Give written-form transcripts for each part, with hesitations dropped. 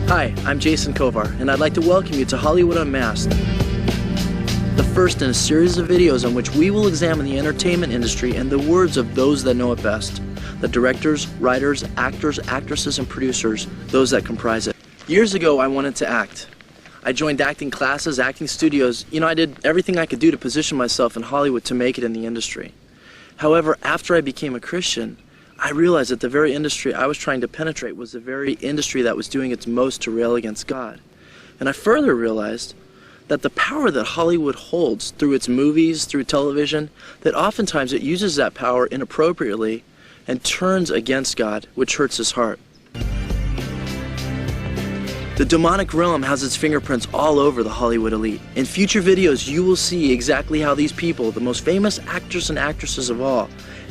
Hi, I'm Jason Kovar, and I'd like to welcome you to Hollywood Unmasked, the first in a series of videos on which we will examine the entertainment industry and the words of those that know it best, the directors, writers, actors, actresses, and producers, those that comprise it. Years ago, I wanted to act. I joined acting classes, acting studios. I did everything I could do to position myself in Hollywood to make it in the industry. However, after I became a Christian, I realized that the very industry I was trying to penetrate was the very industry that was doing its most to rail against God. And I further realized that the power that Hollywood holds through its movies, through television, that oftentimes it uses that power inappropriately and turns against God, which hurts his heart. The demonic realm has its fingerprints all over the Hollywood elite. In future videos, you will see exactly how these people, the most famous actors and actresses of all,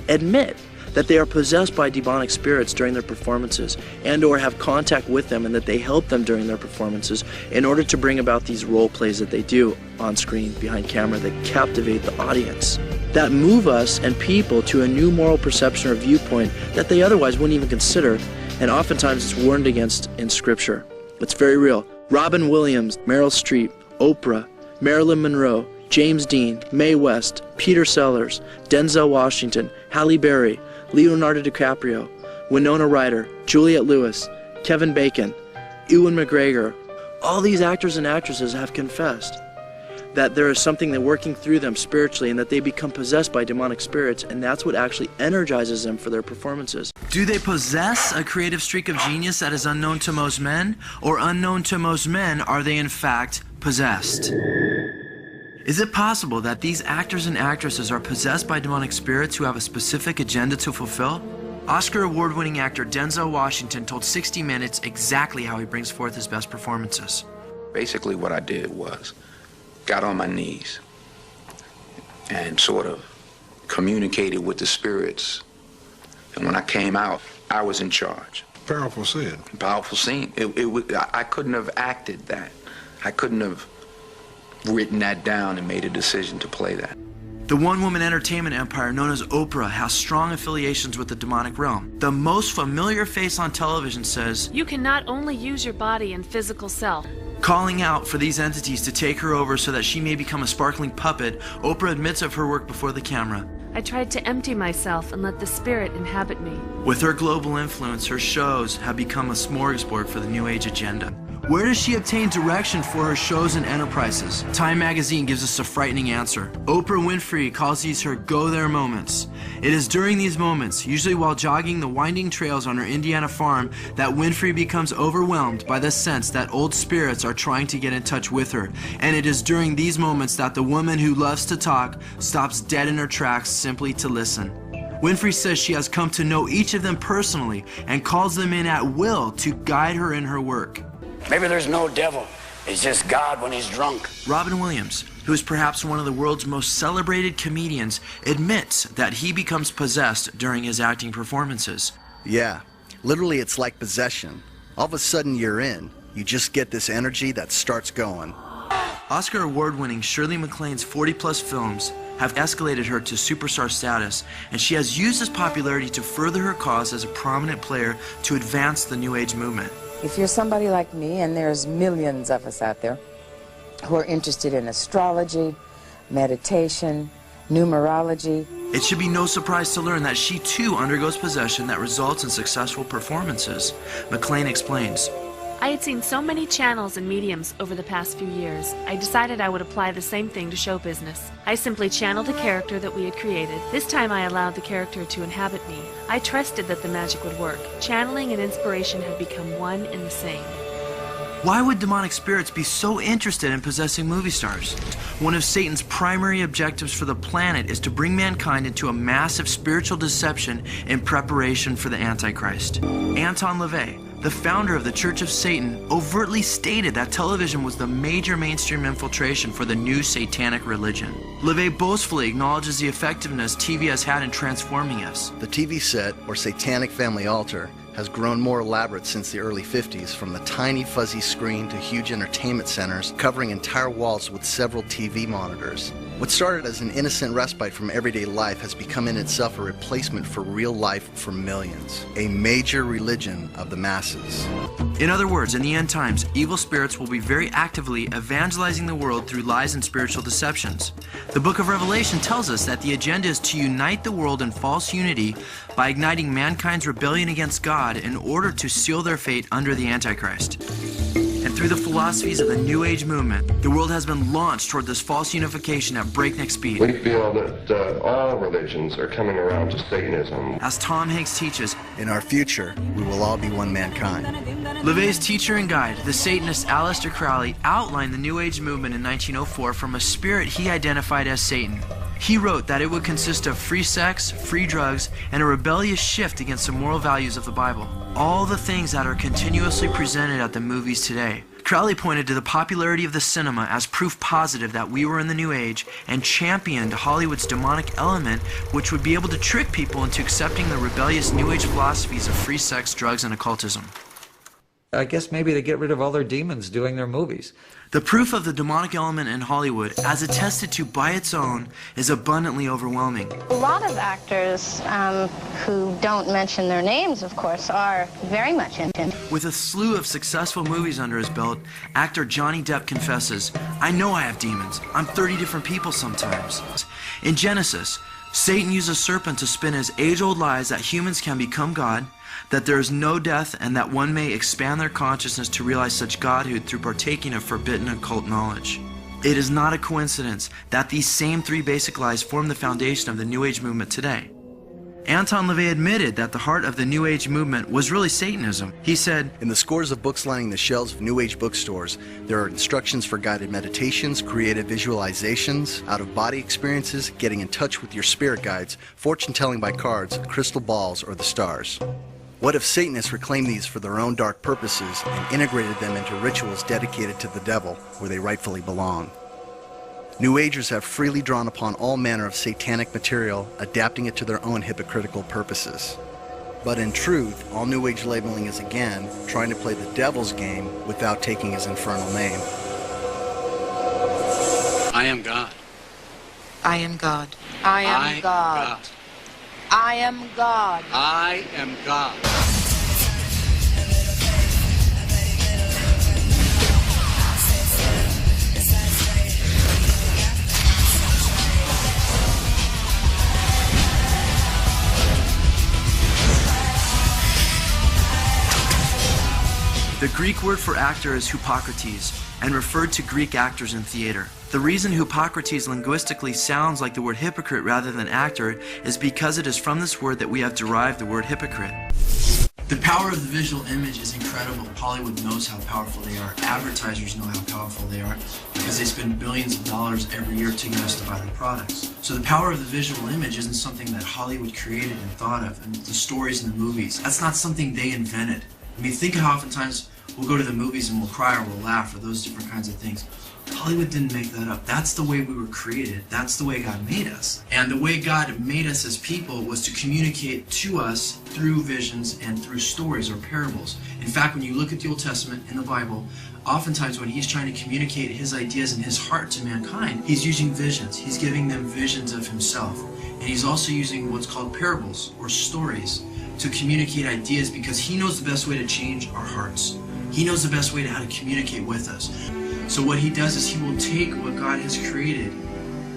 admit that they are possessed by demonic spirits during their performances and or have contact with them, and that they help them during their performances in order to bring about these role plays that they do on screen, behind camera, that captivate the audience, that move us and people to a new moral perception or viewpoint that they otherwise wouldn't even consider, and oftentimes it's warned against in scripture. It's very real. Robin Williams, Meryl Streep, Oprah, Marilyn Monroe, James Dean, Mae West, Peter Sellers, Denzel Washington, Halle Berry, Leonardo DiCaprio, Winona Ryder, Juliette Lewis, Kevin Bacon, Ewan McGregor. All these actors and actresses have confessed that there is something that working through them spiritually, and that they become possessed by demonic spirits, and that's what actually energizes them for their performances. Do they possess a creative streak of genius that is unknown to most men, or unknown to most men, are they in fact possessed? Is it possible that these actors and actresses are possessed by demonic spirits who have a specific agenda to fulfill? Oscar award-winning actor Denzel Washington told 60 Minutes exactly how he brings forth his best performances. Basically what I did was got on my knees and sort of communicated with the spirits. And when I came out, I was in charge. Powerful scene. Powerful scene. I couldn't have acted that. I couldn't have written that down and made a decision to play that. The one-woman entertainment empire known as Oprah has strong affiliations with the demonic realm. The most familiar face on television says, "You can not only use your body and physical self." Calling out for these entities to take her over so that she may become a sparkling puppet, Oprah admits of her work before the camera. I tried to empty myself and let the spirit inhabit me. With her global influence, her shows have become a smorgasbord for the New Age agenda. Where does she obtain direction for her shows and enterprises? Time magazine gives us a frightening answer. Oprah Winfrey calls these her go-there moments. It is during these moments, usually while jogging the winding trails on her Indiana farm, that Winfrey becomes overwhelmed by the sense that old spirits are trying to get in touch with her. And it is during these moments that the woman who loves to talk stops dead in her tracks simply to listen. Winfrey says she has come to know each of them personally and calls them in at will to guide her in her work. Maybe there's no devil. It's just God when he's drunk. Robin Williams, who is perhaps one of the world's most celebrated comedians, admits that he becomes possessed during his acting performances. Yeah, literally it's like possession. All of a sudden you're in. You just get this energy that starts going. Oscar award-winning Shirley MacLaine's 40-plus films have escalated her to superstar status, and she has used this popularity to further her cause as a prominent player to advance the New Age movement. If you're somebody like me, and there's millions of us out there who are interested in astrology, meditation, numerology, it should be no surprise to learn that she too undergoes possession that results in successful performances. MacLaine explains, I had seen so many channels and mediums over the past few years, I decided I would apply the same thing to show business. I simply channeled a character that we had created. This time I allowed the character to inhabit me. I trusted that the magic would work. Channeling and inspiration had become one and the same. Why would demonic spirits be so interested in possessing movie stars? One of Satan's primary objectives for the planet is to bring mankind into a massive spiritual deception in preparation for the Antichrist. Anton LaVey, the founder of the Church of Satan, overtly stated that television was the major mainstream infiltration for the new satanic religion. LaVey boastfully acknowledges the effectiveness TV has had in transforming us. The TV set, or satanic family altar, has grown more elaborate since the early 50s, from the tiny fuzzy screen to huge entertainment centers covering entire walls with several TV monitors. What started as an innocent respite from everyday life has become in itself a replacement for real life for millions, a major religion of the masses. In other words, in the end times, evil spirits will be very actively evangelizing the world through lies and spiritual deceptions. The book of Revelation tells us that the agenda is to unite the world in false unity by igniting mankind's rebellion against God in order to seal their fate under the Antichrist. And through the philosophies of the New Age movement, the world has been launched toward this false unification at breakneck speed. We feel that all religions are coming around to Satanism. As Tom Hanks teaches, in our future, we will all be one mankind. LaVey's teacher and guide, the Satanist Aleister Crowley, outlined the New Age movement in 1904 from a spirit he identified as Satan. He wrote that it would consist of free sex, free drugs, and a rebellious shift against the moral values of the Bible. All the things that are continuously presented at the movies today. Crowley pointed to the popularity of the cinema as proof positive that we were in the New Age and championed Hollywood's demonic element, which would be able to trick people into accepting the rebellious New Age philosophies of free sex, drugs, and occultism. I guess maybe they get rid of all their demons doing their movies. The proof of the demonic element in Hollywood, as attested to by its own, is abundantly overwhelming. A lot of actors who don't mention their names, of course, are very much into. With a slew of successful movies under his belt, actor Johnny Depp confesses, "I know I have demons. I'm 30 different people sometimes." In Genesis, Satan used a serpent to spin his age-old lies that humans can become God, that there is no death, and that one may expand their consciousness to realize such godhood through partaking of forbidden occult knowledge. It is not a coincidence that these same three basic lies form the foundation of the New Age movement today. Anton LaVey admitted that the heart of the New Age movement was really Satanism. He said, "In the scores of books lining the shelves of New Age bookstores, there are instructions for guided meditations, creative visualizations, out-of-body experiences, getting in touch with your spirit guides, fortune-telling by cards, crystal balls, or the stars. What if Satanists reclaimed these for their own dark purposes and integrated them into rituals dedicated to the devil, where they rightfully belong? New Agers have freely drawn upon all manner of satanic material, adapting it to their own hypocritical purposes. But in truth, all New Age labeling is again trying to play the devil's game without taking his infernal name." I am God. I am God. I am God. I am God. I am God. The Greek word for actor is Hippocrates, and referred to Greek actors in theater. The reason Hippocrates linguistically sounds like the word hypocrite rather than actor is because it is from this word that we have derived the word hypocrite. The power of the visual image is incredible. Hollywood knows how powerful they are. Advertisers know how powerful they are because they spend billions of dollars every year to get us to buy their products. So the power of the visual image isn't something that Hollywood created and thought of, and the stories in the movies. That's not something they invented. I mean, think how oftentimes we'll go to the movies and we'll cry or we'll laugh or those different kinds of things. Hollywood didn't make that up. That's the way we were created. That's the way God made us. And the way God made us as people was to communicate to us through visions and through stories or parables. In fact, when you look at the Old Testament in the Bible, oftentimes when he's trying to communicate his ideas and his heart to mankind, he's using visions. He's giving them visions of himself. And he's also using what's called parables or stories to communicate ideas because he knows the best way to change our hearts. He knows the best way to how to communicate with us. So what he does is he will take what God has created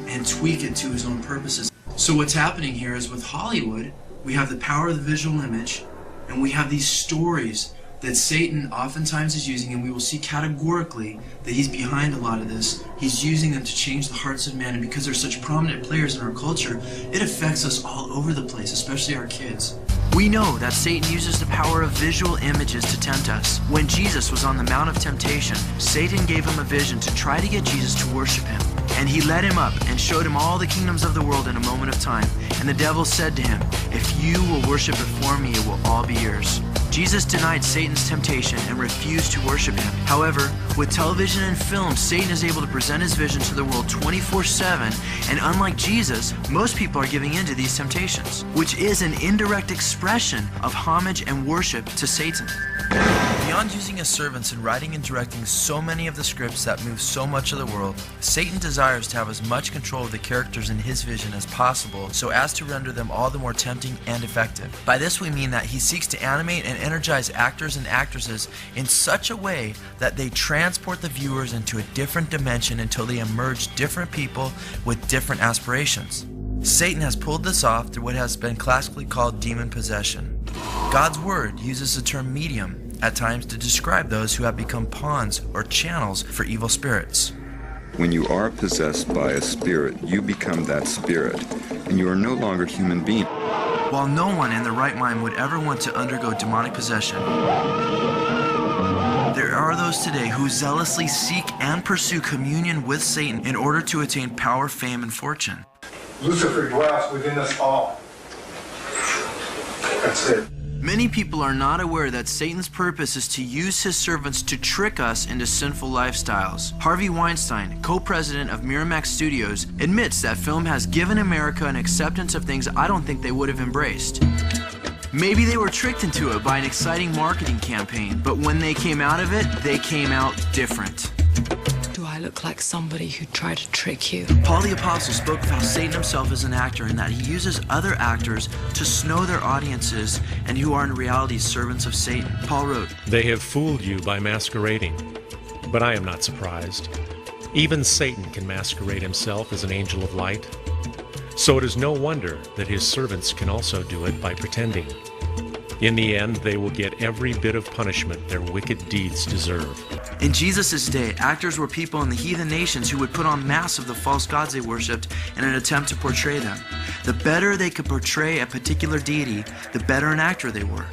and tweak it to his own purposes. So what's happening here is with Hollywood, we have the power of the visual image, and we have these stories that Satan oftentimes is using, and we will see categorically that he's behind a lot of this. He's using them to change the hearts of men, and because they're such prominent players in our culture, it affects us all over the place, especially our kids. We know that Satan uses the power of visual images to tempt us. When Jesus was on the Mount of Temptation, Satan gave him a vision to try to get Jesus to worship him. And he led him up and showed him all the kingdoms of the world in a moment of time. And the devil said to him, "If you will worship before me, it will all be yours." Jesus denied Satan's temptation and refused to worship him. However, with television and film, Satan is able to present his vision to the world 24/7, and unlike Jesus, most people are giving in to these temptations, which is an indirect expression of homage and worship to Satan. Beyond using his servants in writing and directing so many of the scripts that move so much of the world, Satan desires to have as much control of the characters in his vision as possible so as to render them all the more tempting and effective. By this we mean that he seeks to animate and energize actors and actresses in such a way that they transport the viewers into a different dimension until they emerge different people with different aspirations. Satan has pulled this off through what has been classically called demon possession. God's word uses the term medium at times to describe those who have become pawns or channels for evil spirits. When you are possessed by a spirit, you become that spirit, and you are no longer a human being. While no one in their right mind would ever want to undergo demonic possession, there are those today who zealously seek and pursue communion with Satan in order to attain power, fame, and fortune. Lucifer dwells within us all. That's it. Many people are not aware that Satan's purpose is to use his servants to trick us into sinful lifestyles. Harvey Weinstein, co-president of Miramax Studios, admits that film has given America an acceptance of things I don't think they would have embraced. Maybe they were tricked into it by an exciting marketing campaign, but when they came out of it, they came out different. Do I look like somebody who tried to trick you? Paul the Apostle spoke of how Satan himself is an actor and that he uses other actors to snow their audiences and who are in reality servants of Satan. Paul wrote, "They have fooled you by masquerading, but I am not surprised. Even Satan can masquerade himself as an angel of light. So it is no wonder that his servants can also do it by pretending. In the end, they will get every bit of punishment their wicked deeds deserve." In Jesus' day, actors were people in the heathen nations who would put on masks of the false gods they worshipped in an attempt to portray them. The better they could portray a particular deity, the better an actor they were.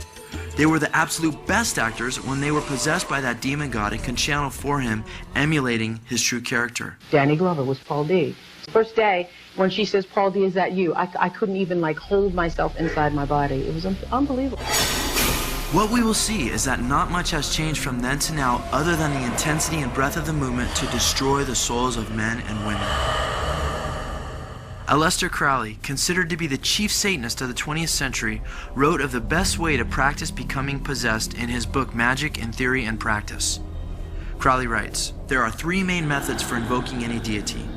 They were the absolute best actors when they were possessed by that demon god and could channel for him, emulating his true character. Danny Glover was Paul D. First day, when she says, "Paul D, is that you?" I couldn't even hold myself inside my body. It was unbelievable. What we will see is that not much has changed from then to now other than the intensity and breadth of the movement to destroy the souls of men and women. Aleister Crowley, considered to be the chief Satanist of the 20th century, wrote of the best way to practice becoming possessed in his book Magic in Theory and Practice. Crowley writes, "There are three main methods for invoking any deity.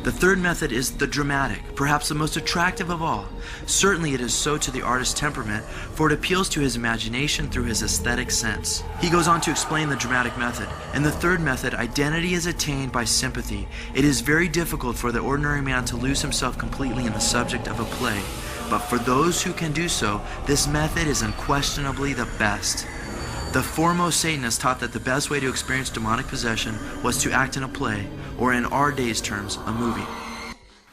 The third method is the dramatic, perhaps the most attractive of all. Certainly it is so to the artist's temperament, for it appeals to his imagination through his aesthetic sense." He goes on to explain the dramatic method. In the third method, identity is attained by sympathy. It is very difficult for the ordinary man to lose himself completely in the subject of a play. But for those who can do so, this method is unquestionably the best. The foremost Satanists taught that the best way to experience demonic possession was to act in a play, or in our day's terms, a movie.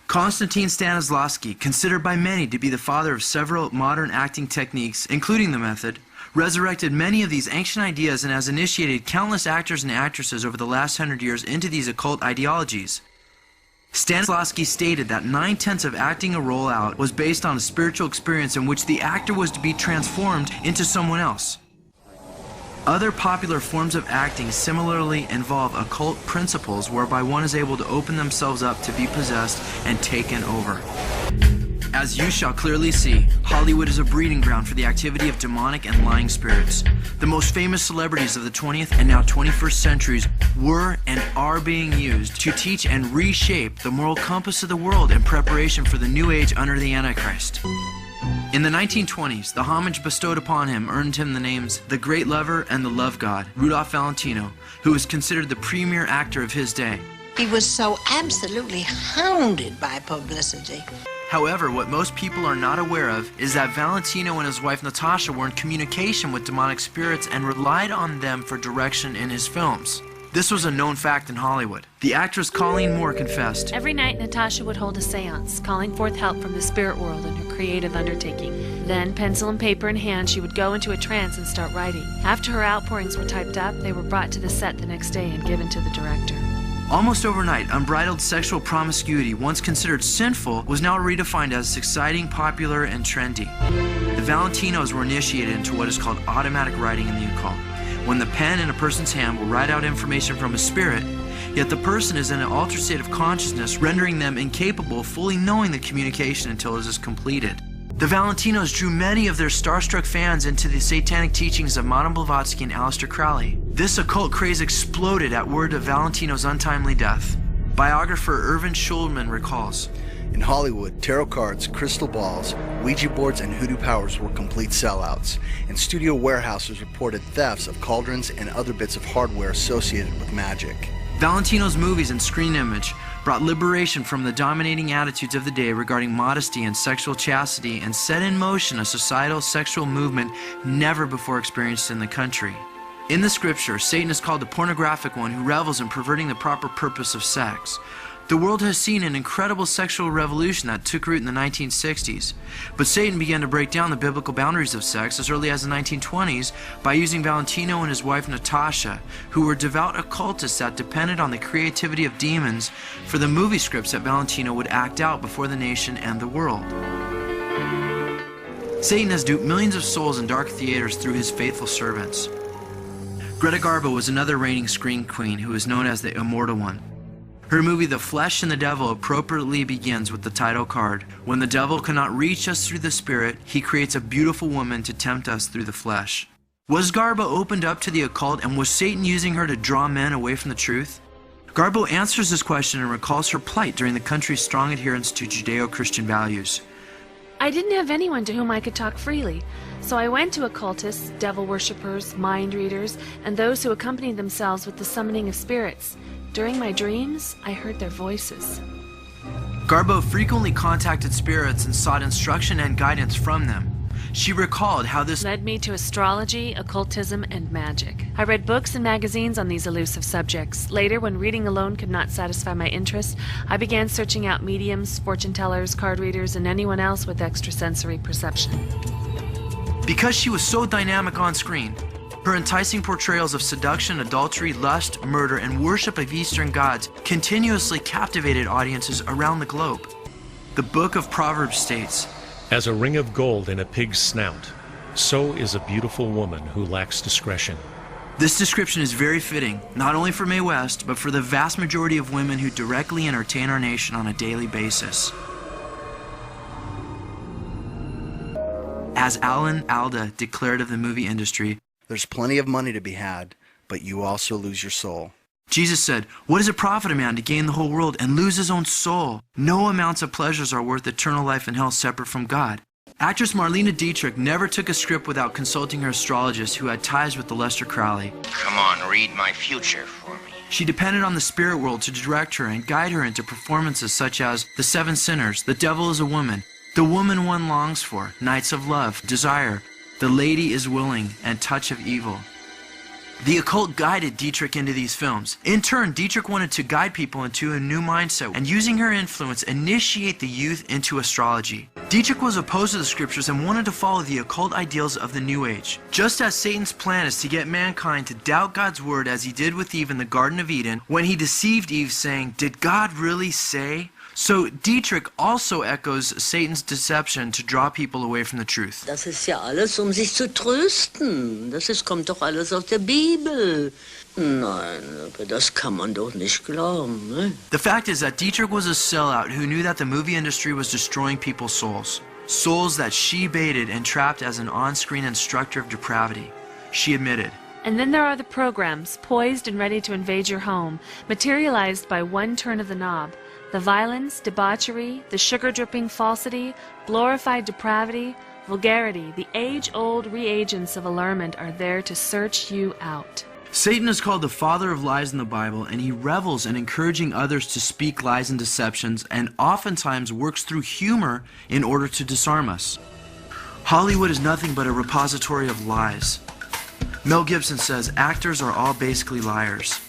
Konstantin Stanislavski, considered by many to be the father of several modern acting techniques, including the method, resurrected many of these ancient ideas and has initiated countless actors and actresses over the last 100 years into these occult ideologies. Stanislavski stated that 9/10 of acting a role out was based on a spiritual experience in which the actor was to be transformed into someone else. Other popular forms of acting similarly involve occult principles whereby one is able to open themselves up to be possessed and taken over. As you shall clearly see, Hollywood is a breeding ground for the activity of demonic and lying spirits. The most famous celebrities of the 20th and now 21st centuries were and are being used to teach and reshape the moral compass of the world in preparation for the new age under the Antichrist. In the 1920s, the homage bestowed upon him earned him the names the Great Lover and the Love God, Rudolph Valentino, who was considered the premier actor of his day. He was so absolutely hounded by publicity. However, what most people are not aware of is that Valentino and his wife Natasha were in communication with demonic spirits and relied on them for direction in his films. This was a known fact in Hollywood. The actress Colleen Moore confessed, "Every night Natasha would hold a seance, calling forth help from the spirit world in her creative undertaking. Then, pencil and paper in hand, she would go into a trance and start writing. After her outpourings were typed up, they were brought to the set the next day and given to the director." Almost overnight, unbridled sexual promiscuity, once considered sinful, was now redefined as exciting, popular, and trendy. The Valentinos were initiated into what is called automatic writing in the occult, when the pen in a person's hand will write out information from a spirit, yet the person is in an altered state of consciousness, rendering them incapable of fully knowing the communication until it is completed. The Valentinos drew many of their starstruck fans into the satanic teachings of Madame Blavatsky and Aleister Crowley. This occult craze exploded at word of Valentino's untimely death. Biographer Irvin Schulman recalls, in Hollywood, tarot cards, crystal balls, Ouija boards, and hoodoo powers were complete sellouts, and studio warehouses reported thefts of cauldrons and other bits of hardware associated with magic. Valentino's movies and screen image brought liberation from the dominating attitudes of the day regarding modesty and sexual chastity, and set in motion a societal sexual movement never before experienced in the country. In the scripture, Satan is called the pornographic one who revels in perverting the proper purpose of sex. The world has seen an incredible sexual revolution that took root in the 1960s, but Satan began to break down the biblical boundaries of sex as early as the 1920s by using Valentino and his wife Natasha, who were devout occultists that depended on the creativity of demons for the movie scripts that Valentino would act out before the nation and the world. Satan has duped millions of souls in dark theaters through his faithful servants. Greta Garbo was another reigning screen queen who is known as the Immortal One. Her movie The Flesh and the Devil appropriately begins with the title card. When the devil cannot reach us through the spirit, he creates a beautiful woman to tempt us through the flesh. Was Garbo opened up to the occult, and was Satan using her to draw men away from the truth? Garbo answers this question and recalls her plight during the country's strong adherence to Judeo-Christian values. I didn't have anyone to whom I could talk freely, so I went to occultists, devil worshippers, mind readers, and those who accompanied themselves with the summoning of spirits. During my dreams, I heard their voices. Garbo frequently contacted spirits and sought instruction and guidance from them. She recalled how this led me to astrology, occultism, and magic. I read books and magazines on these elusive subjects. Later, when reading alone could not satisfy my interest, I began searching out mediums, fortune tellers, card readers, and anyone else with extrasensory perception. Because she was so dynamic on screen, her enticing portrayals of seduction, adultery, lust, murder, and worship of Eastern gods continuously captivated audiences around the globe. The Book of Proverbs states, "As a ring of gold in a pig's snout, so is a beautiful woman who lacks discretion." This description is very fitting, not only for Mae West, but for the vast majority of women who directly entertain our nation on a daily basis. As Alan Alda declared of the movie industry, there's plenty of money to be had, but you also lose your soul. Jesus said, "What does it profit a man to gain the whole world and lose his own soul? No amounts of pleasures are worth eternal life in hell separate from God." Actress Marlene Dietrich never took a script without consulting her astrologist who had ties with Aleister Crowley. Come on, read my future for me. She depended on the spirit world to direct her and guide her into performances such as The Seven Sinners, The Devil is a Woman, The Woman One Longs For, Nights of Love, Desire, The Lady is Willing, and Touch of Evil. The occult guided Dietrich into these films. In turn, Dietrich wanted to guide people into a new mindset and, using her influence, initiate the youth into astrology. Dietrich was opposed to the scriptures and wanted to follow the occult ideals of the New Age. Just as Satan's plan is to get mankind to doubt God's word as he did with Eve in the Garden of Eden, when he deceived Eve saying, "Did God really say?" So Dietrich also echoes Satan's deception to draw people away from the truth. Das ist ja alles, sich zu trösten. Kommt doch alles aus der Bibel. Nein, aber das kann man doch nicht glauben, ne? The fact is that Dietrich was a sellout who knew that the movie industry was destroying people's souls. Souls that she baited and trapped as an on-screen instructor of depravity. She admitted. And then there are the programs, poised and ready to invade your home, materialized by one turn of the knob. The violence, debauchery, the sugar-dripping falsity, glorified depravity, vulgarity, the age-old reagents of allurement are there to search you out. Satan is called the father of lies in the Bible, and he revels in encouraging others to speak lies and deceptions, and oftentimes works through humor in order to disarm us. Hollywood is nothing but a repository of lies. Mel Gibson says actors are all basically liars.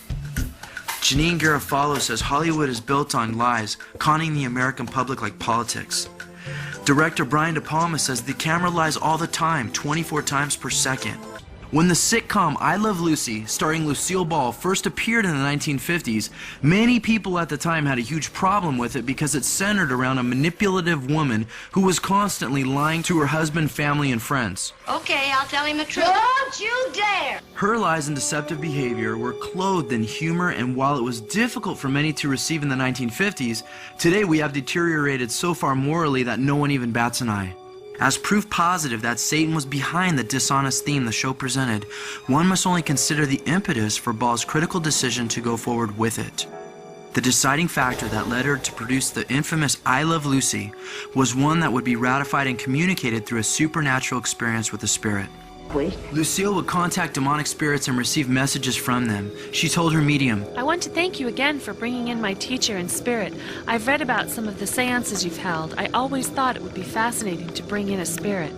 Janine Garofalo says Hollywood is built on lies, conning the American public like politics. Director Brian De Palma says the camera lies all the time, 24 times per second. When the sitcom I Love Lucy, starring Lucille Ball, first appeared in the 1950s, many people at the time had a huge problem with it because it centered around a manipulative woman who was constantly lying to her husband, family, and friends. Okay, I'll tell him the truth. Don't you dare! Her lies and deceptive behavior were clothed in humor, and while it was difficult for many to receive in the 1950s, today we have deteriorated so far morally that no one even bats an eye. As proof positive that Satan was behind the dishonest theme the show presented, one must only consider the impetus for Ball's critical decision to go forward with it. The deciding factor that led her to produce the infamous I Love Lucy was one that would be ratified and communicated through a supernatural experience with the spirit. Lucille would contact demonic spirits and receive messages from them. She told her medium, I want to thank you again for bringing in my teacher and spirit. I've read about some of the seances you've held. I always thought it would be fascinating to bring in a spirit.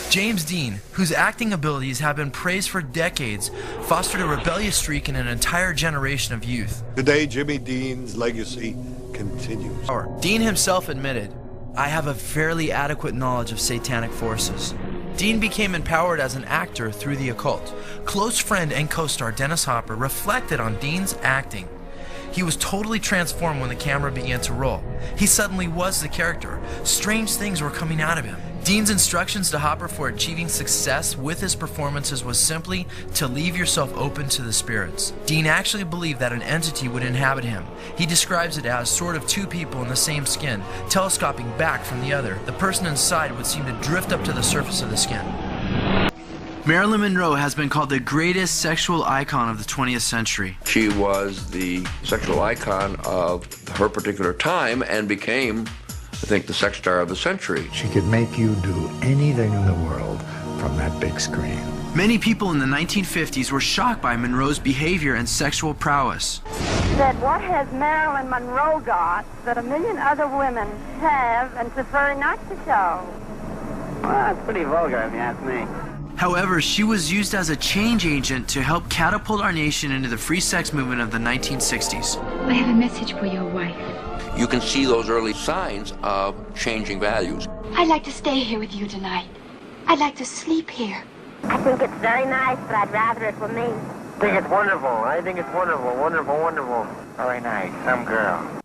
James Dean, whose acting abilities have been praised for decades, fostered a rebellious streak in an entire generation of youth. Today, Jimmy Dean's legacy continues. Dean himself admitted, I have a fairly adequate knowledge of satanic forces. Dean became empowered as an actor through the occult. Close friend and co-star Dennis Hopper reflected on Dean's acting. He was totally transformed when the camera began to roll. He suddenly was the character. Strange things were coming out of him. Dean's instructions to Hopper for achieving success with his performances was simply to leave yourself open to the spirits. Dean actually believed that an entity would inhabit him. He describes it as sort of two people in the same skin, telescoping back from the other. The person inside would seem to drift up to the surface of the skin. Marilyn Monroe has been called the greatest sexual icon of the 20th century. She was the sexual icon of her particular time and became, I think, the sex star of the century. She could make you do anything in the world from that big screen. Many people in the 1950s were shocked by Monroe's behavior and sexual prowess. That what has Marilyn Monroe got that a million other women have and prefer not to show? Well, that's pretty vulgar if you ask me. However, she was used as a change agent to help catapult our nation into the free sex movement of the 1960s. I have a message for your wife. You can see those early signs of changing values. I'd like to stay here with you tonight. I'd like to sleep here. I think it's very nice, but I'd rather it were me. I think it's wonderful. I think it's wonderful, wonderful, wonderful. Very nice. Some girl.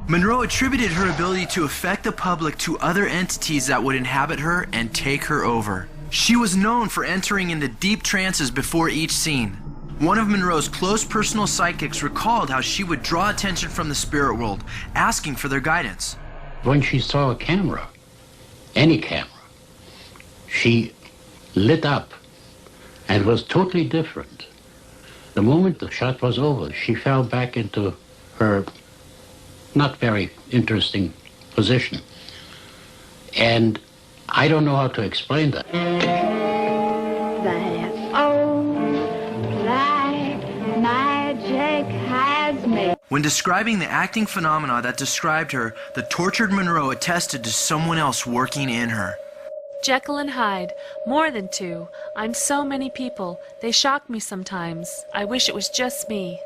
Monroe attributed her ability to affect the public to other entities that would inhabit her and take her over. She was known for entering into deep trances before each scene. One of Monroe's close personal psychics recalled how she would draw attention from the spirit world, asking for their guidance. When she saw a camera, any camera, she lit up and was totally different. The moment the shot was over, she fell back into her not very interesting position. And I don't know how to explain that. That old black magic has me. When describing the acting phenomena that described her, the tortured Monroe attested to someone else working in her. Jekyll and Hyde, more than two. I'm so many people. They shock me sometimes. I wish it was just me.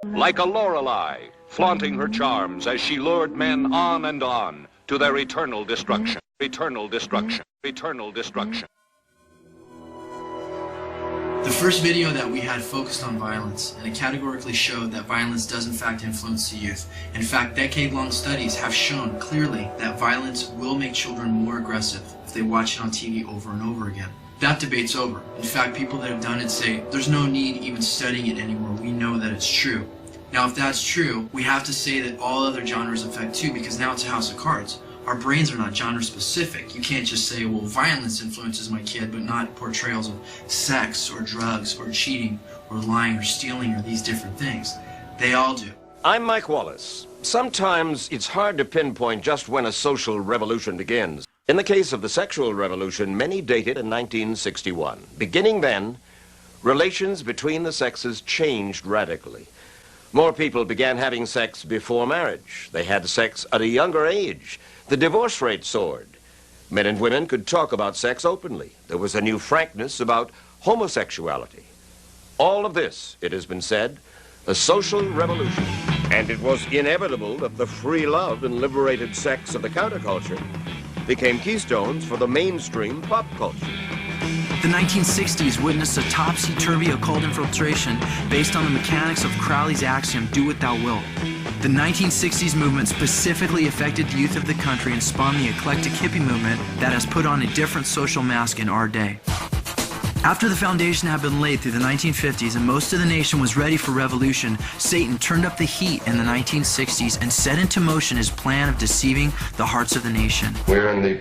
Like a Lorelei, flaunting her charms as she lured men on and on to their eternal destruction. Eternal destruction. Eternal destruction. The first video that we had focused on violence, and it categorically showed that violence does in fact influence the youth. In fact, decade-long studies have shown clearly that violence will make children more aggressive if they watch it on TV over and over again. That debate's over. In fact, people that have done it say there's no need even studying it anymore. We know that it's true. Now, if that's true, we have to say that all other genres affect too, because now it's a house of cards. Our brains are not genre specific. You can't just say, well, violence influences my kid, but not portrayals of sex or drugs or cheating or lying or stealing or these different things. They all do. I'm Mike Wallace. Sometimes it's hard to pinpoint just when a social revolution begins. In the case of the sexual revolution, many dated in 1961. Beginning then, relations between the sexes changed radically. More people began having sex before marriage. They had sex at a younger age. The divorce rate soared. Men and women could talk about sex openly. There was a new frankness about homosexuality. All of this, it has been said, a social revolution. And it was inevitable that the free love and liberated sex of the counterculture became keystones for the mainstream pop culture. The 1960s witnessed a topsy-turvy occult infiltration based on the mechanics of Crowley's axiom, do what thou wilt. The 1960s movement specifically affected the youth of the country and spawned the eclectic hippie movement that has put on a different social mask in our day. After the foundation had been laid through the 1950s and most of the nation was ready for revolution, Satan turned up the heat in the 1960s and set into motion his plan of deceiving the hearts of the nation. We're in the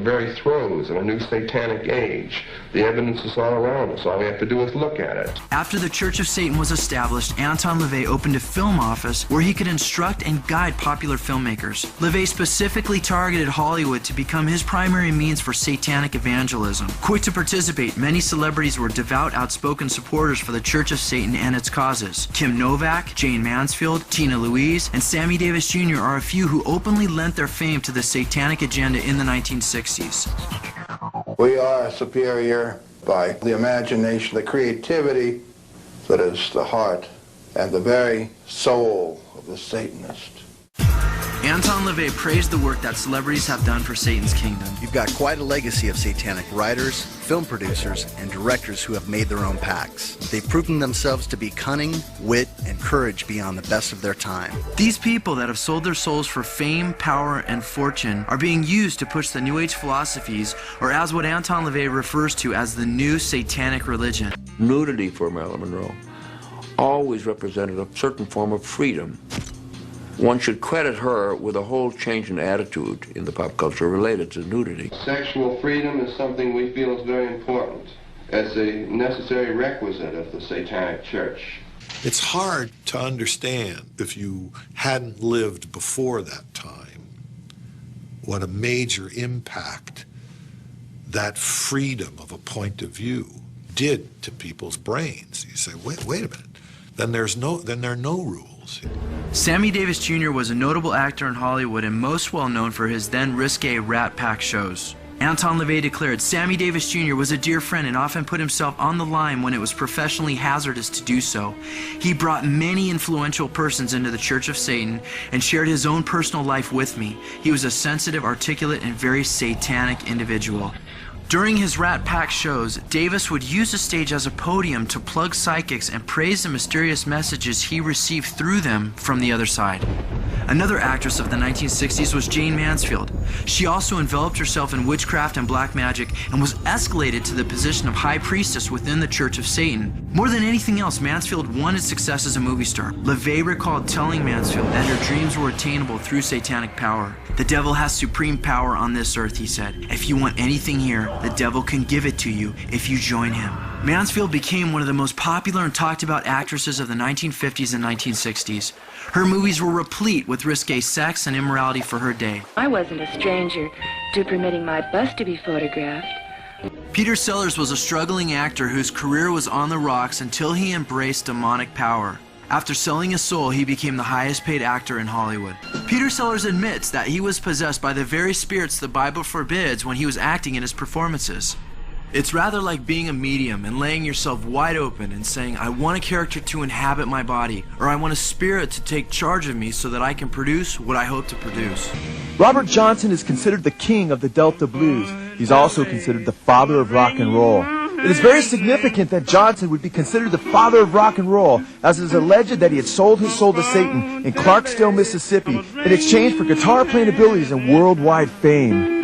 very throes of a new satanic age. The evidence is all around us. All we have to do is look at it. After the Church of Satan was established, Anton LaVey opened a film office where he could instruct and guide popular filmmakers. LaVey specifically targeted Hollywood to become his primary means for satanic evangelism. Quick to participate, many celebrities were devout, outspoken supporters for the Church of Satan and its causes. Kim Novak, Jane Mansfield, Tina Louise, and Sammy Davis Jr. are a few who openly lent their fame to the satanic agenda in the 1960s. We are superior by the imagination, the creativity that is the heart and the very soul of the Satanist. Anton LaVey praised the work that celebrities have done for Satan's kingdom. You've got quite a legacy of satanic writers, film producers, and directors who have made their own packs. They've proven themselves to be cunning, wit, and courage beyond the best of their time. These people that have sold their souls for fame, power, and fortune are being used to push the New Age philosophies, or as what Anton LaVey refers to as the new satanic religion. Nudity for Marilyn Monroe always represented a certain form of freedom. One should credit her with a whole change in attitude in the pop culture related to nudity. Sexual freedom is something we feel is very important as a necessary requisite of the Satanic Church. It's hard to understand, if you hadn't lived before that time, what a major impact that freedom of a point of view did to people's brains. You say, wait a minute, then there are no rules. Sammy Davis Jr. was a notable actor in Hollywood and most well known for his then risque Rat Pack shows. Anton LaVey declared Sammy Davis Jr. was a dear friend and often put himself on the line when it was professionally hazardous to do so. He brought many influential persons into the Church of Satan and shared his own personal life with me. He was a sensitive, articulate, and very satanic individual. During his Rat Pack shows, Davis would use the stage as a podium to plug psychics and praise the mysterious messages he received through them from the other side. Another actress of the 1960s was Jane Mansfield. She also enveloped herself in witchcraft and black magic and was escalated to the position of high priestess within the Church of Satan. More than anything else, Mansfield wanted success as a movie star. LaVey recalled telling Mansfield that her dreams were attainable through satanic power. The devil has supreme power on this earth, he said. If you want anything here, the devil can give it to you if you join him. Mansfield became one of the most popular and talked about actresses of the 1950s and 1960s. Her movies were replete with risque sex and immorality for her day. I wasn't a stranger to permitting my bust to be photographed. Peter Sellers was a struggling actor whose career was on the rocks until he embraced demonic power. After selling his soul, he became the highest paid actor in Hollywood. Peter Sellers admits that he was possessed by the very spirits the Bible forbids when he was acting in his performances. It's rather like being a medium and laying yourself wide open and saying, I want a character to inhabit my body, or I want a spirit to take charge of me so that I can produce what I hope to produce. Robert Johnson is considered the king of the Delta blues. He's also considered the father of rock and roll. It is very significant that Johnson would be considered the father of rock and roll, as it is alleged that he had sold his soul to Satan in Clarksdale, Mississippi, in exchange for guitar-playing abilities and worldwide fame.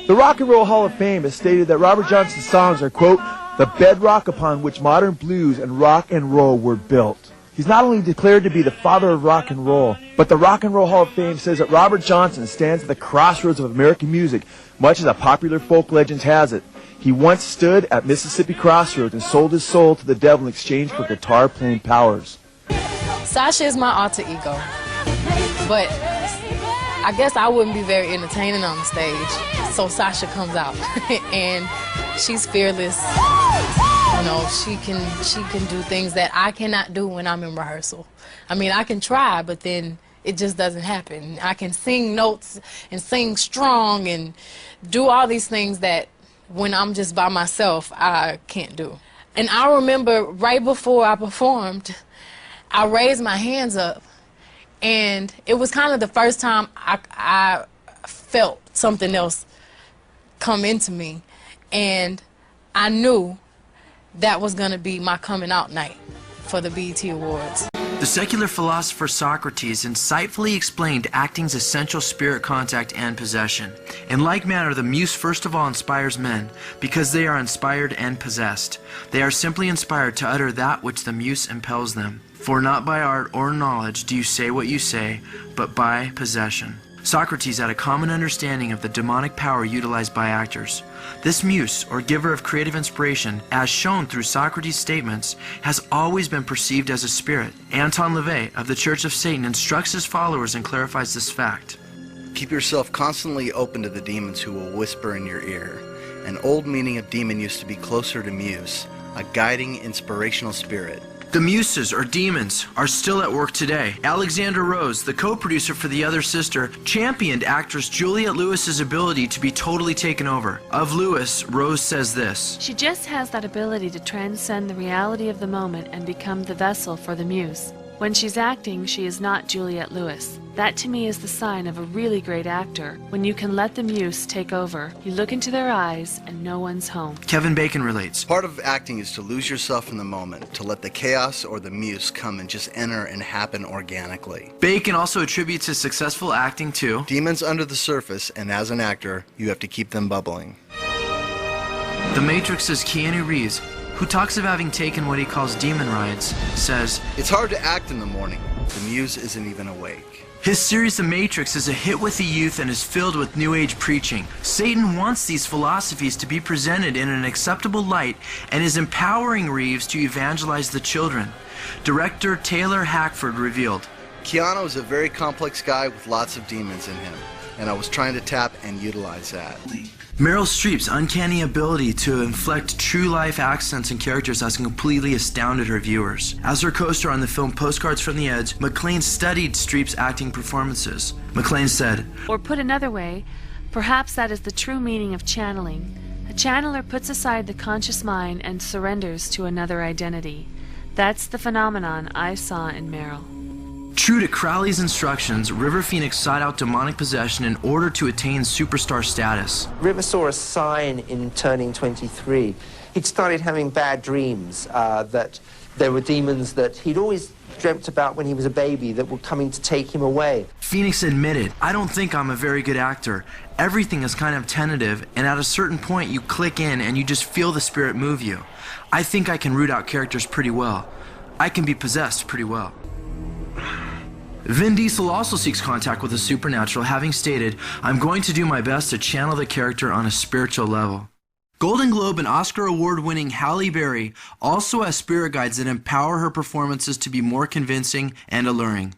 The Rock and Roll Hall of Fame has stated that Robert Johnson's songs are, quote, the bedrock upon which modern blues and rock and roll were built. He's not only declared to be the father of rock and roll, but the Rock and Roll Hall of Fame says that Robert Johnson stands at the crossroads of American music, much as a popular folk legend has it. He once stood at Mississippi Crossroads and sold his soul to the devil in exchange for guitar-playing powers. Sasha is my alter ego, but I guess I wouldn't be very entertaining on the stage, so Sasha comes out, and she's fearless. You know, she can do things that I cannot do when I'm in rehearsal. I mean, I can try, but then it just doesn't happen. I can sing notes and sing strong and do all these things that when I'm just by myself, I can't do. And I remember right before I performed, I raised my hands up, and it was kind of the first time I felt something else come into me. And I knew that was going to be my coming out night for the BET Awards. The secular philosopher Socrates insightfully explained acting's essential spirit contact and possession. In like manner, the muse first of all inspires men, because they are inspired and possessed. They are simply inspired to utter that which the muse impels them. For not by art or knowledge do you say what you say, but by possession. Socrates had a common understanding of the demonic power utilized by actors. This muse, or giver of creative inspiration, as shown through Socrates' statements, has always been perceived as a spirit. Anton LaVey of the Church of Satan instructs his followers and clarifies this fact. Keep yourself constantly open to the demons who will whisper in your ear. An old meaning of demon used to be closer to muse, a guiding, inspirational spirit. The muses, or demons, are still at work today. Alexander Rose, the co-producer for The Other Sister, championed actress Juliette Lewis's ability to be totally taken over. Of Lewis, Rose says this: She just has that ability to transcend the reality of the moment and become the vessel for the muse. When she's acting, she is not Juliette Lewis. That to me is the sign of a really great actor. When you can let the muse take over, you look into their eyes and no one's home. Kevin Bacon relates. Part of acting is to lose yourself in the moment, to let the chaos or the muse come and just enter and happen organically. Bacon also attributes his successful acting to demons under the surface, and as an actor, you have to keep them bubbling. The Matrix's Keanu Reeves, who talks of having taken what he calls demon rides, says, It's hard to act in the morning. The muse isn't even awake. His series The Matrix is a hit with the youth and is filled with New Age preaching. Satan wants these philosophies to be presented in an acceptable light and is empowering Reeves to evangelize the children. Director Taylor Hackford revealed, Keanu is a very complex guy with lots of demons in him, and I was trying to tap and utilize that. Meryl Streep's uncanny ability to inflect true-life accents and characters has completely astounded her viewers. As her co-star on the film Postcards from the Edge, McLean studied Streep's acting performances. McLean said, Or put another way, perhaps that is the true meaning of channeling. A channeler puts aside the conscious mind and surrenders to another identity. That's the phenomenon I saw in Meryl. True to Crowley's instructions, River Phoenix sought out demonic possession in order to attain superstar status. River saw a sign in turning 23. He'd started having bad dreams, that there were demons that he'd always dreamt about when he was a baby that were coming to take him away. Phoenix admitted, I don't think I'm a very good actor. Everything is kind of tentative, and at a certain point you click in and you just feel the spirit move you. I think I can root out characters pretty well. I can be possessed pretty well. Vin Diesel also seeks contact with the supernatural, having stated, I'm going to do my best to channel the character on a spiritual level. Golden Globe and Oscar award-winning Halle Berry also has spirit guides that empower her performances to be more convincing and alluring.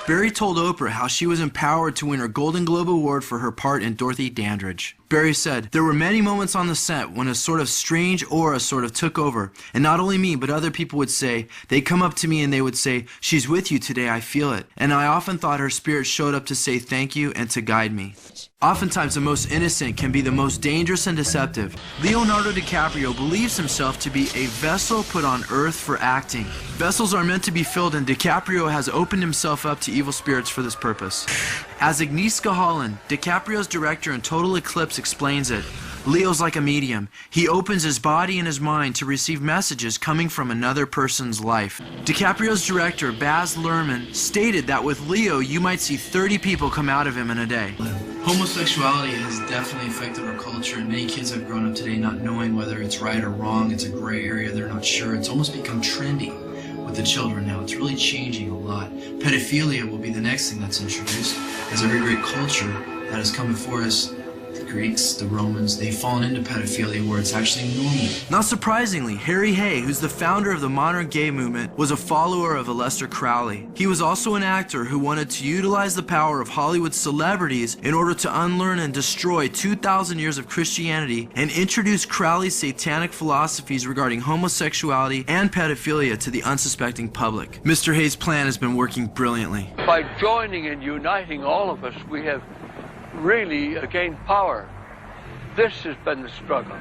Berry told Oprah how she was empowered to win her Golden Globe Award for her part in Dorothy Dandridge. Berry said, there were many moments on the set when a sort of strange aura sort of took over, and not only me, but other people would say, they'd come up to me and they would say, she's with you today, I feel it. And I often thought her spirit showed up to say thank you and to guide me. Oftentimes the most innocent can be the most dangerous and deceptive. Leonardo DiCaprio believes himself to be a vessel put on earth for acting. Vessels are meant to be filled, and DiCaprio has opened himself up to evil spirits for this purpose. As Agnieszka Holland, DiCaprio's director in Total Eclipse, explains it, Leo's like a medium. He opens his body and his mind to receive messages coming from another person's life. DiCaprio's director, Baz Luhrmann, stated that with Leo, you might see 30 people come out of him in a day. Homosexuality has definitely affected our culture, and many kids have grown up today not knowing whether it's right or wrong. It's a gray area, they're not sure. It's almost become trendy with the children now. It's really changing a lot. Pedophilia will be the next thing that's introduced, as every great culture that has come before us, the Greeks, the Romans, they've fallen into pedophilia where it's actually normal. Not surprisingly, Harry Hay, who's the founder of the modern gay movement, was a follower of Aleister Crowley. He was also an actor who wanted to utilize the power of Hollywood celebrities in order to unlearn and destroy 2,000 years of Christianity and introduce Crowley's satanic philosophies regarding homosexuality and pedophilia to the unsuspecting public. Mr. Hay's plan has been working brilliantly. By joining and uniting all of us, we have really gained power. This has been the struggle,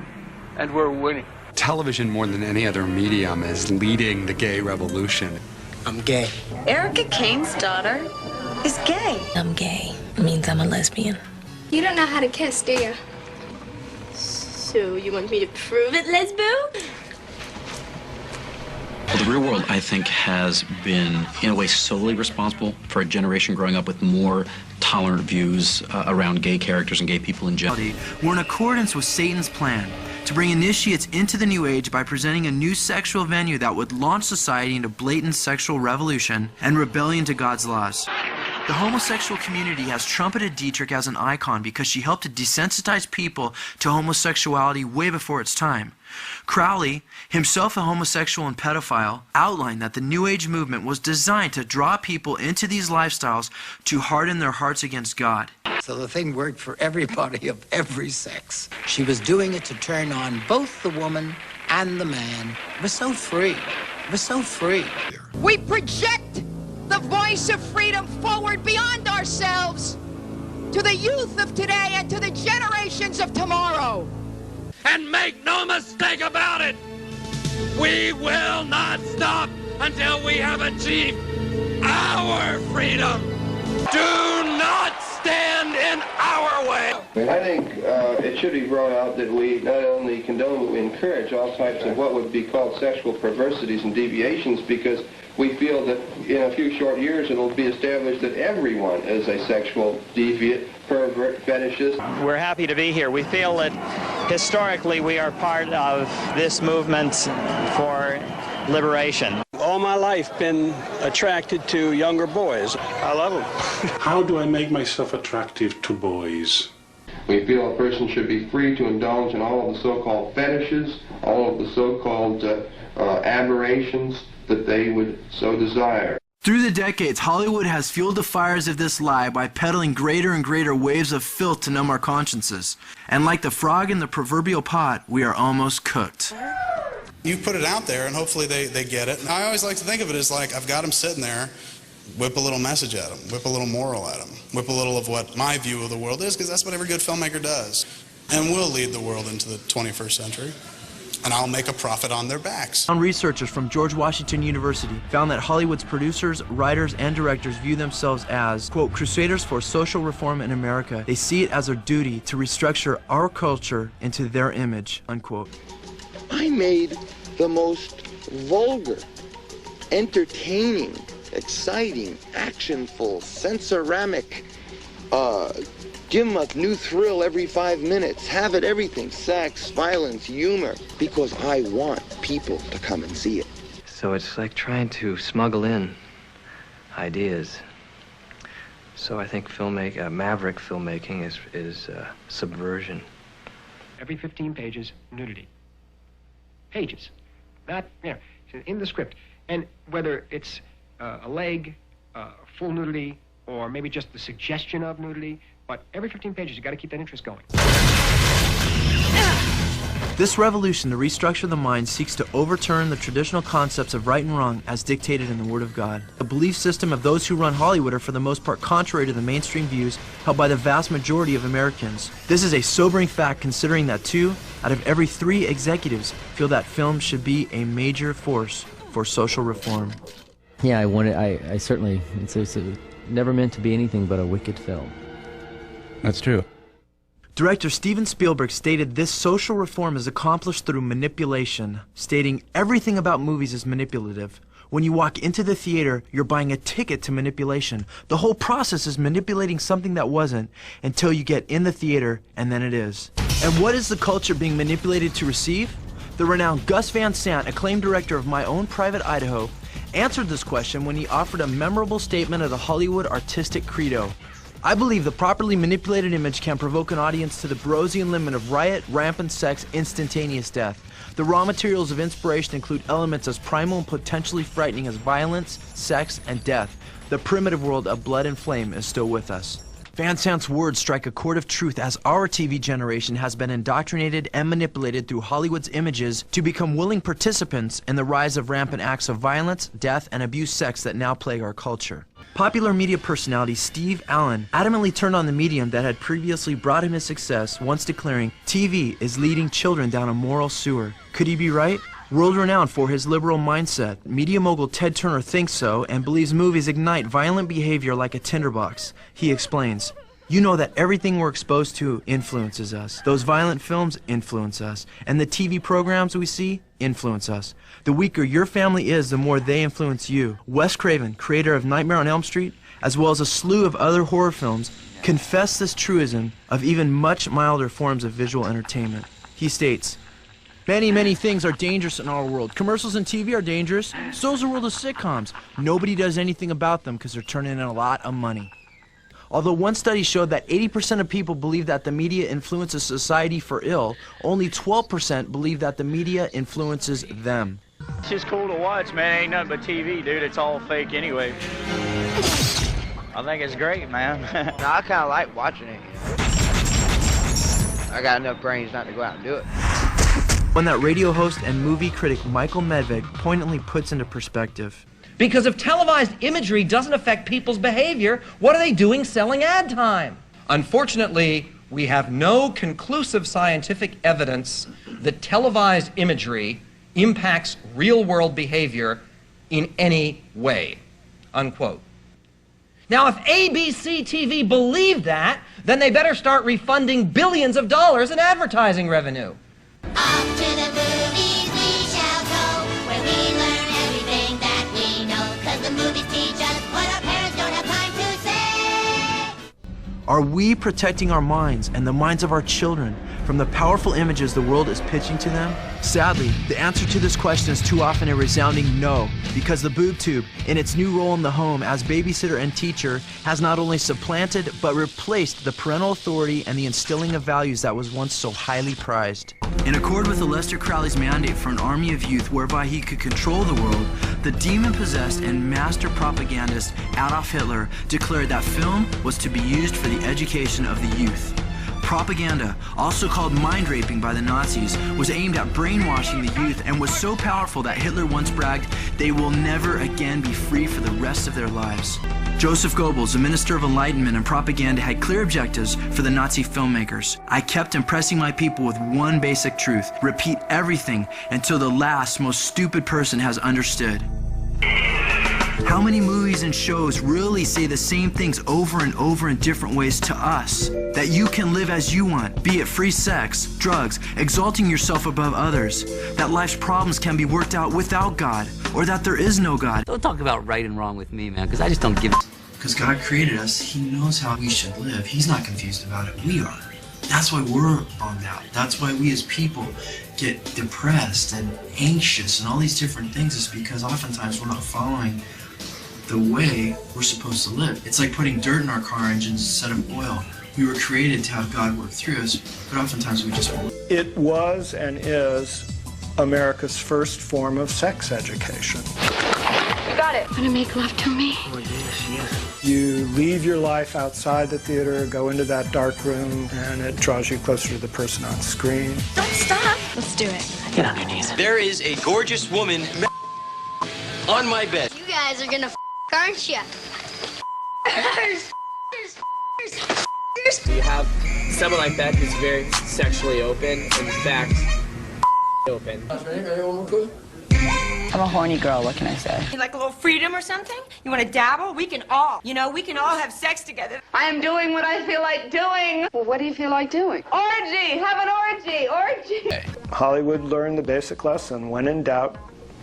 and we're winning. Television, more than any other medium, is leading the gay revolution. I'm gay. Erica Kane's daughter is gay. I'm gay. It means I'm a lesbian. You don't know how to kiss, do you? So you want me to prove it, Lesbo? Well, the real world, I think, has been, in a way, solely responsible for a generation growing up with more tolerant views around gay characters and gay people in general. Were in accordance with Satan's plan to bring initiates into the New Age by presenting a new sexual venue that would launch society into blatant sexual revolution and rebellion to God's laws. The homosexual community has trumpeted Dietrich as an icon because she helped to desensitize people to homosexuality way before its time. Crowley, himself a homosexual and pedophile, outlined that the New Age movement was designed to draw people into these lifestyles to harden their hearts against God. So the thing worked for everybody of every sex. She was doing it to turn on both the woman and the man. It was so free. It was so free. We project the voice of freedom forward beyond ourselves to the youth of today and to the generations of tomorrow. And make no mistake about it, we will not stop until we have achieved our freedom. Do not stand in our way. I think it should be brought out that we not only condone, but we encourage all types of what would be called sexual perversities and deviations, because we feel that in a few short years it will be established that everyone is a sexual deviant, pervert, fetishist. We're happy to be here. We feel that historically we are part of this movement for liberation. All my life been attracted to younger boys. I love them. How do I make myself attractive to boys? We feel a person should be free to indulge in all of the so-called fetishes, all of the so-called aberrations that they would so desire. Through the decades, Hollywood has fueled the fires of this lie by peddling greater and greater waves of filth to numb our consciences. And like the frog in the proverbial pot, we are almost cooked. You put it out there and hopefully they get it. And I always like to think of it as like I've got them sitting there, whip a little message at them, whip a little moral at them, whip a little of what my view of the world is, because that's what every good filmmaker does. And we'll lead the world into the 21st century. And I'll make a profit on their backs. Researchers from George Washington University found that Hollywood's producers, writers, and directors view themselves as, quote, crusaders for social reform in America. They see it as their duty to restructure our culture into their image, unquote. I made the most vulgar, entertaining, exciting, actionful, sensoramic, give them a new thrill every 5 minutes. Have it everything. Sex, violence, humor. Because I want people to come and see it. So it's like trying to smuggle in ideas. So I think maverick filmmaking is subversion. Every 15 pages, nudity. Pages. Not, in the script. And whether it's a leg, full nudity, or maybe just the suggestion of nudity, but every 15 pages, you got to keep that interest going. This revolution to restructure the mind seeks to overturn the traditional concepts of right and wrong as dictated in the Word of God. The belief system of those who run Hollywood are for the most part contrary to the mainstream views held by the vast majority of Americans. This is a sobering fact considering that 2 out of every 3 executives feel that film should be a major force for social reform. Yeah, I certainly, it's never meant to be anything but a wicked film. That's true. Director Steven Spielberg stated this social reform is accomplished through manipulation, stating everything about movies is manipulative. When you walk into the theater, you're buying a ticket to manipulation. The whole process is manipulating something that wasn't until you get in the theater, and then it is. And what is the culture being manipulated to receive? The renowned Gus Van Sant, acclaimed director of My Own Private Idaho, answered this question when he offered a memorable statement of the Hollywood artistic credo. I believe the properly manipulated image can provoke an audience to the Burroughsian limit of riot, rampant sex, instantaneous death. The raw materials of inspiration include elements as primal and potentially frightening as violence, sex, and death. The primitive world of blood and flame is still with us. Van Sant's words strike a chord of truth as our TV generation has been indoctrinated and manipulated through Hollywood's images to become willing participants in the rise of rampant acts of violence, death, and abuse sex that now plague our culture. Popular media personality Steve Allen adamantly turned on the medium that had previously brought him his success, once declaring, "TV is leading children down a moral sewer." Could he be right? World-renowned for his liberal mindset, media mogul Ted Turner thinks so and believes movies ignite violent behavior like a tinderbox. He explains, You know that everything we're exposed to influences us. Those violent films influence us, and the TV programs we see influence us. The weaker your family is, the more they influence you. Wes Craven, creator of Nightmare on Elm Street, as well as a slew of other horror films, confess this truism of even much milder forms of visual entertainment. He states, many things are dangerous in our world. Commercials and TV are dangerous. So is the world of sitcoms. Nobody does anything about them because they're turning in a lot of money. Although one study showed that 80% of people believe that the media influences society for ill, only 12% believe that the media influences them. It's just cool to watch, man. Ain't nothing but TV, dude. It's all fake anyway. I think it's great, man. No, I kind of like watching it. I got enough brains not to go out and do it. One that radio host and movie critic Michael Medved poignantly puts into perspective. Because if televised imagery doesn't affect people's behavior, what are they doing selling ad time? Unfortunately, we have no conclusive scientific evidence that televised imagery impacts real-world behavior in any way, unquote. Now, if ABC TV believed that, then they better start refunding billions of dollars in advertising revenue. Off to the movies we shall go, where we learn everything that we know, 'cause the movies teach us what our parents don't have time to say. Are we protecting our minds and the minds of our children from the powerful images the world is pitching to them? Sadly, the answer to this question is too often a resounding no, because the boob tube, in its new role in the home as babysitter and teacher, has not only supplanted but replaced the parental authority and the instilling of values that was once so highly prized. In accord with Aleister Crowley's mandate for an army of youth whereby he could control the world, the demon-possessed and master propagandist Adolf Hitler declared that film was to be used for the education of the youth. Propaganda, also called mind raping by the Nazis, was aimed at brainwashing the youth and was so powerful that Hitler once bragged, "They will never again be free for the rest of their lives." Joseph Goebbels, the Minister of Enlightenment and Propaganda, had clear objectives for the Nazi filmmakers. "I kept impressing my people with one basic truth: repeat everything until the last, most stupid person has understood." How many movies and shows really say the same things over and over in different ways to us? That you can live as you want, be it free sex, drugs, exalting yourself above others. That life's problems can be worked out without God, or that there is no God. Don't talk about right and wrong with me, man, because I just don't give a... Because God created us, He knows how we should live. He's not confused about it. We are. That's why we're bummed out. That's why we as people get depressed and anxious and all these different things, is because oftentimes we're not following the way we're supposed to live. It's like putting dirt in our car engines instead of oil. We were created to have God work through us, but oftentimes we just won't. It was and is America's first form of sex education. You got it. Wanna make love to me? Oh, yes. You leave your life outside the theater, go into that dark room, and it draws you closer to the person on screen. Don't stop. Let's do it. Get on your knees. There is a gorgeous woman on my bed. You guys are gonna aren't you? You have someone like that who's very sexually open, in fact, open. I'm a horny girl, what can I say? You like a little freedom or something? You want to dabble? We can all. You know, we can all have sex together. I am doing what I feel like doing. Well, what do you feel like doing? Orgy! Have an orgy! Orgy! Hollywood learned the basic lesson: when in doubt,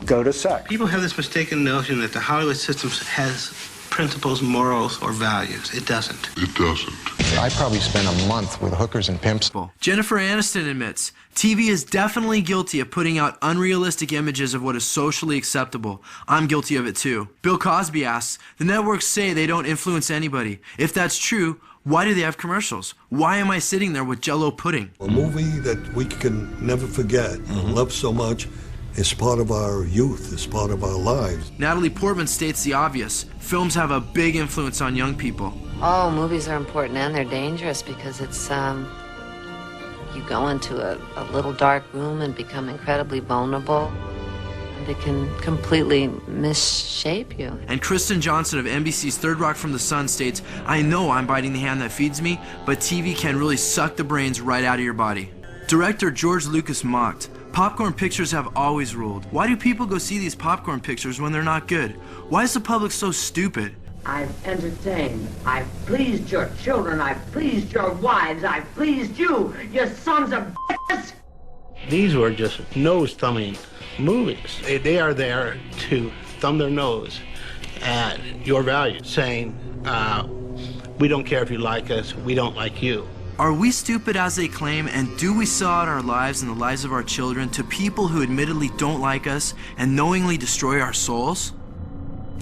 go to sex. People have this mistaken notion that the Hollywood system has principles, morals, or values. It doesn't. It doesn't. I probably spent a month with hookers and pimps. Jennifer Aniston admits, TV is definitely guilty of putting out unrealistic images of what is socially acceptable. I'm guilty of it too. Bill Cosby asks, the networks say they don't influence anybody. If that's true, why do they have commercials? Why am I sitting there with Jell-O pudding? A movie that we can never forget and love so much. It's part of our youth, it's part of our lives. Natalie Portman states the obvious. Films have a big influence on young people. Oh, movies are important and they're dangerous because it's, you go into a little dark room and become incredibly vulnerable. And it can completely misshape you. And Kristen Johnson of NBC's Third Rock from the Sun states, I know I'm biting the hand that feeds me, but TV can really suck the brains right out of your body. Director George Lucas mocked, popcorn pictures have always ruled. Why do people go see these popcorn pictures when they're not good? Why is the public so stupid? I've entertained. I've pleased your children. I've pleased your wives. I've pleased you, you sons of bitches! These were just nose-thumbing movies. They are there to thumb their nose at your values, saying, we don't care if you like us, we don't like you. Are we stupid as they claim, and do we sell out our lives and the lives of our children to people who admittedly don't like us and knowingly destroy our souls?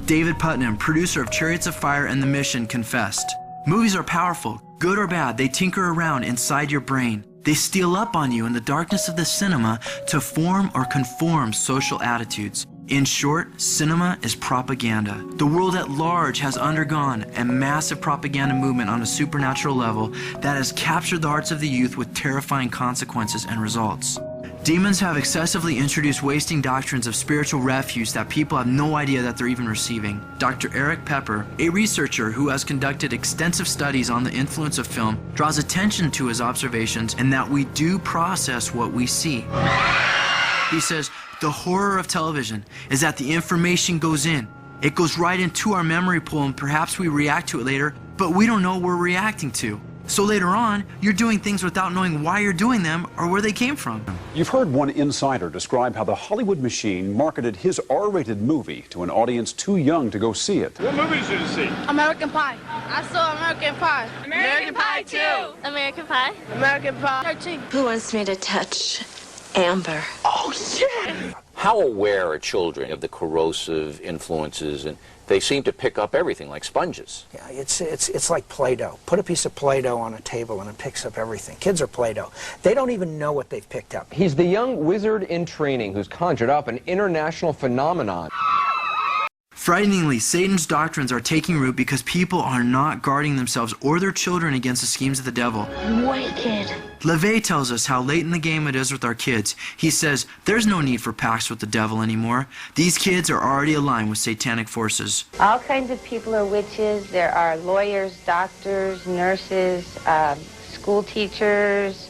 David Putnam, producer of Chariots of Fire and The Mission, confessed, "Movies are powerful. Good or bad, they tinker around inside your brain. They steal up on you in the darkness of the cinema to form or conform social attitudes. In short, cinema is propaganda. The world at large has undergone a massive propaganda movement on a supernatural level that has captured the hearts of the youth with terrifying consequences and results. Demons have excessively introduced wasting doctrines of spiritual refuge that people have no idea that they're even receiving." Dr. Eric Pepper, a researcher who has conducted extensive studies on the influence of film, draws attention to his observations and that we do process what we see. He says, "The horror of television is that the information goes in. It goes right into our memory pool and perhaps we react to it later, but we don't know what we're reacting to. So later on, you're doing things without knowing why you're doing them or where they came from." You've heard one insider describe how the Hollywood machine marketed his R-rated movie to an audience too young to go see it. What movies did you see? American Pie. I saw American Pie. American Pie 2. American Pie. American Pie 13. Who wants me to touch Amber? Oh, yeah! How aware are children of the corrosive influences? And they seem to pick up everything like sponges. Yeah, it's like Play-Doh. Put a piece of Play-Doh on a table and it picks up everything. Kids are Play-Doh. They don't even know what they've picked up. He's the young wizard in training who's conjured up an international phenomenon. Frighteningly, Satan's doctrines are taking root because people are not guarding themselves or their children against the schemes of the devil. Wicked. LaVey tells us how late in the game it is with our kids. He says, there's no need for pacts with the devil anymore. These kids are already aligned with satanic forces. All kinds of people are witches. There are lawyers, doctors, nurses, school teachers,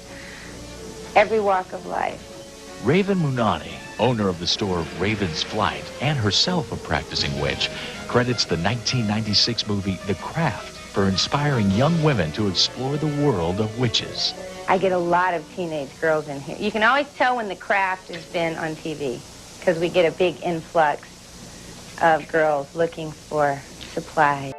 every walk of life. Raven Munani, owner of the store Raven's Flight and herself a practicing witch, credits the 1996 movie The Craft for inspiring young women to explore the world of witches. I get a lot of teenage girls in here. You can always tell when The Craft has been on TV because we get a big influx of girls looking for supply.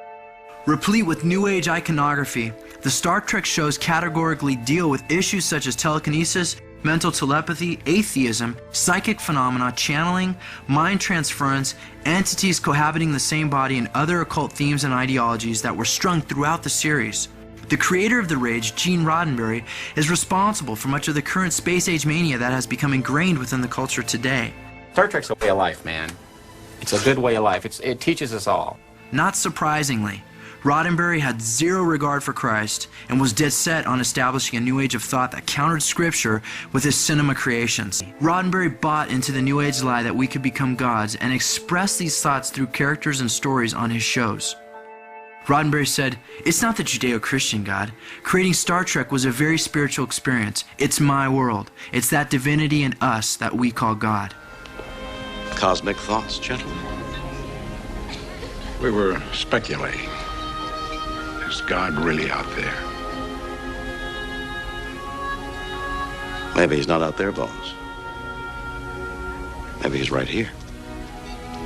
Replete with New Age iconography, the Star Trek shows categorically deal with issues such as telekinesis, mental telepathy, atheism, psychic phenomena, channeling, mind transference, entities cohabiting the same body, and other occult themes and ideologies that were strung throughout the series. The creator of the rage, Gene Roddenberry, is responsible for much of the current space-age mania that has become ingrained within the culture today. Star Trek's a way of life, man. It's a good way of life. It teaches us all. Not surprisingly, Roddenberry had zero regard for Christ and was dead set on establishing a new age of thought that countered scripture with his cinema creations. Roddenberry bought into the new age lie that we could become gods and expressed these thoughts through characters and stories on his shows. Roddenberry said, "It's not the Judeo-Christian God. Creating Star Trek was a very spiritual experience. It's my world. It's that divinity in us that we call God." Cosmic thoughts, gentlemen. We were speculating. Is God really out there? Maybe he's not out there, Bones. Maybe he's right here.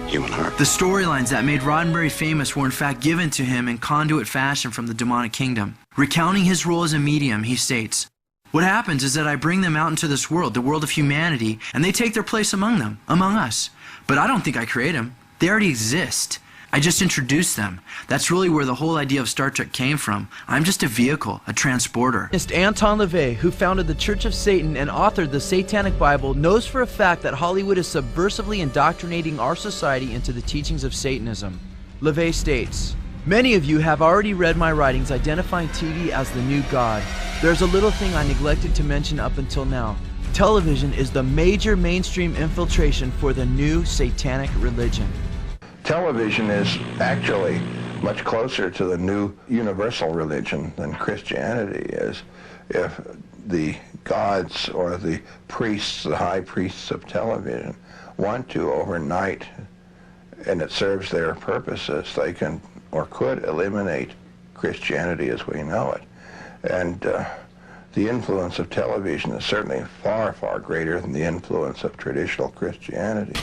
You and her. The storylines that made Roddenberry famous were in fact given to him in conduit fashion from the demonic kingdom. Recounting his role as a medium, he states, "What happens is that I bring them out into this world, the world of humanity, and they take their place among them, among us. But I don't think I create them. They already exist. I just introduced them. That's really where the whole idea of Star Trek came from. I'm just a vehicle, a transporter." Anton LaVey, who founded the Church of Satan and authored the Satanic Bible, knows for a fact that Hollywood is subversively indoctrinating our society into the teachings of Satanism. LaVey states, "Many of you have already read my writings identifying TV as the new God. There's a little thing I neglected to mention up until now. Television is the major mainstream infiltration for the new satanic religion." Television is actually much closer to the new universal religion than Christianity is. If the gods or the priests, the high priests of television, want to overnight, and it serves their purposes, they can or could eliminate Christianity as we know it. And the influence of television is certainly far, far greater than the influence of traditional Christianity.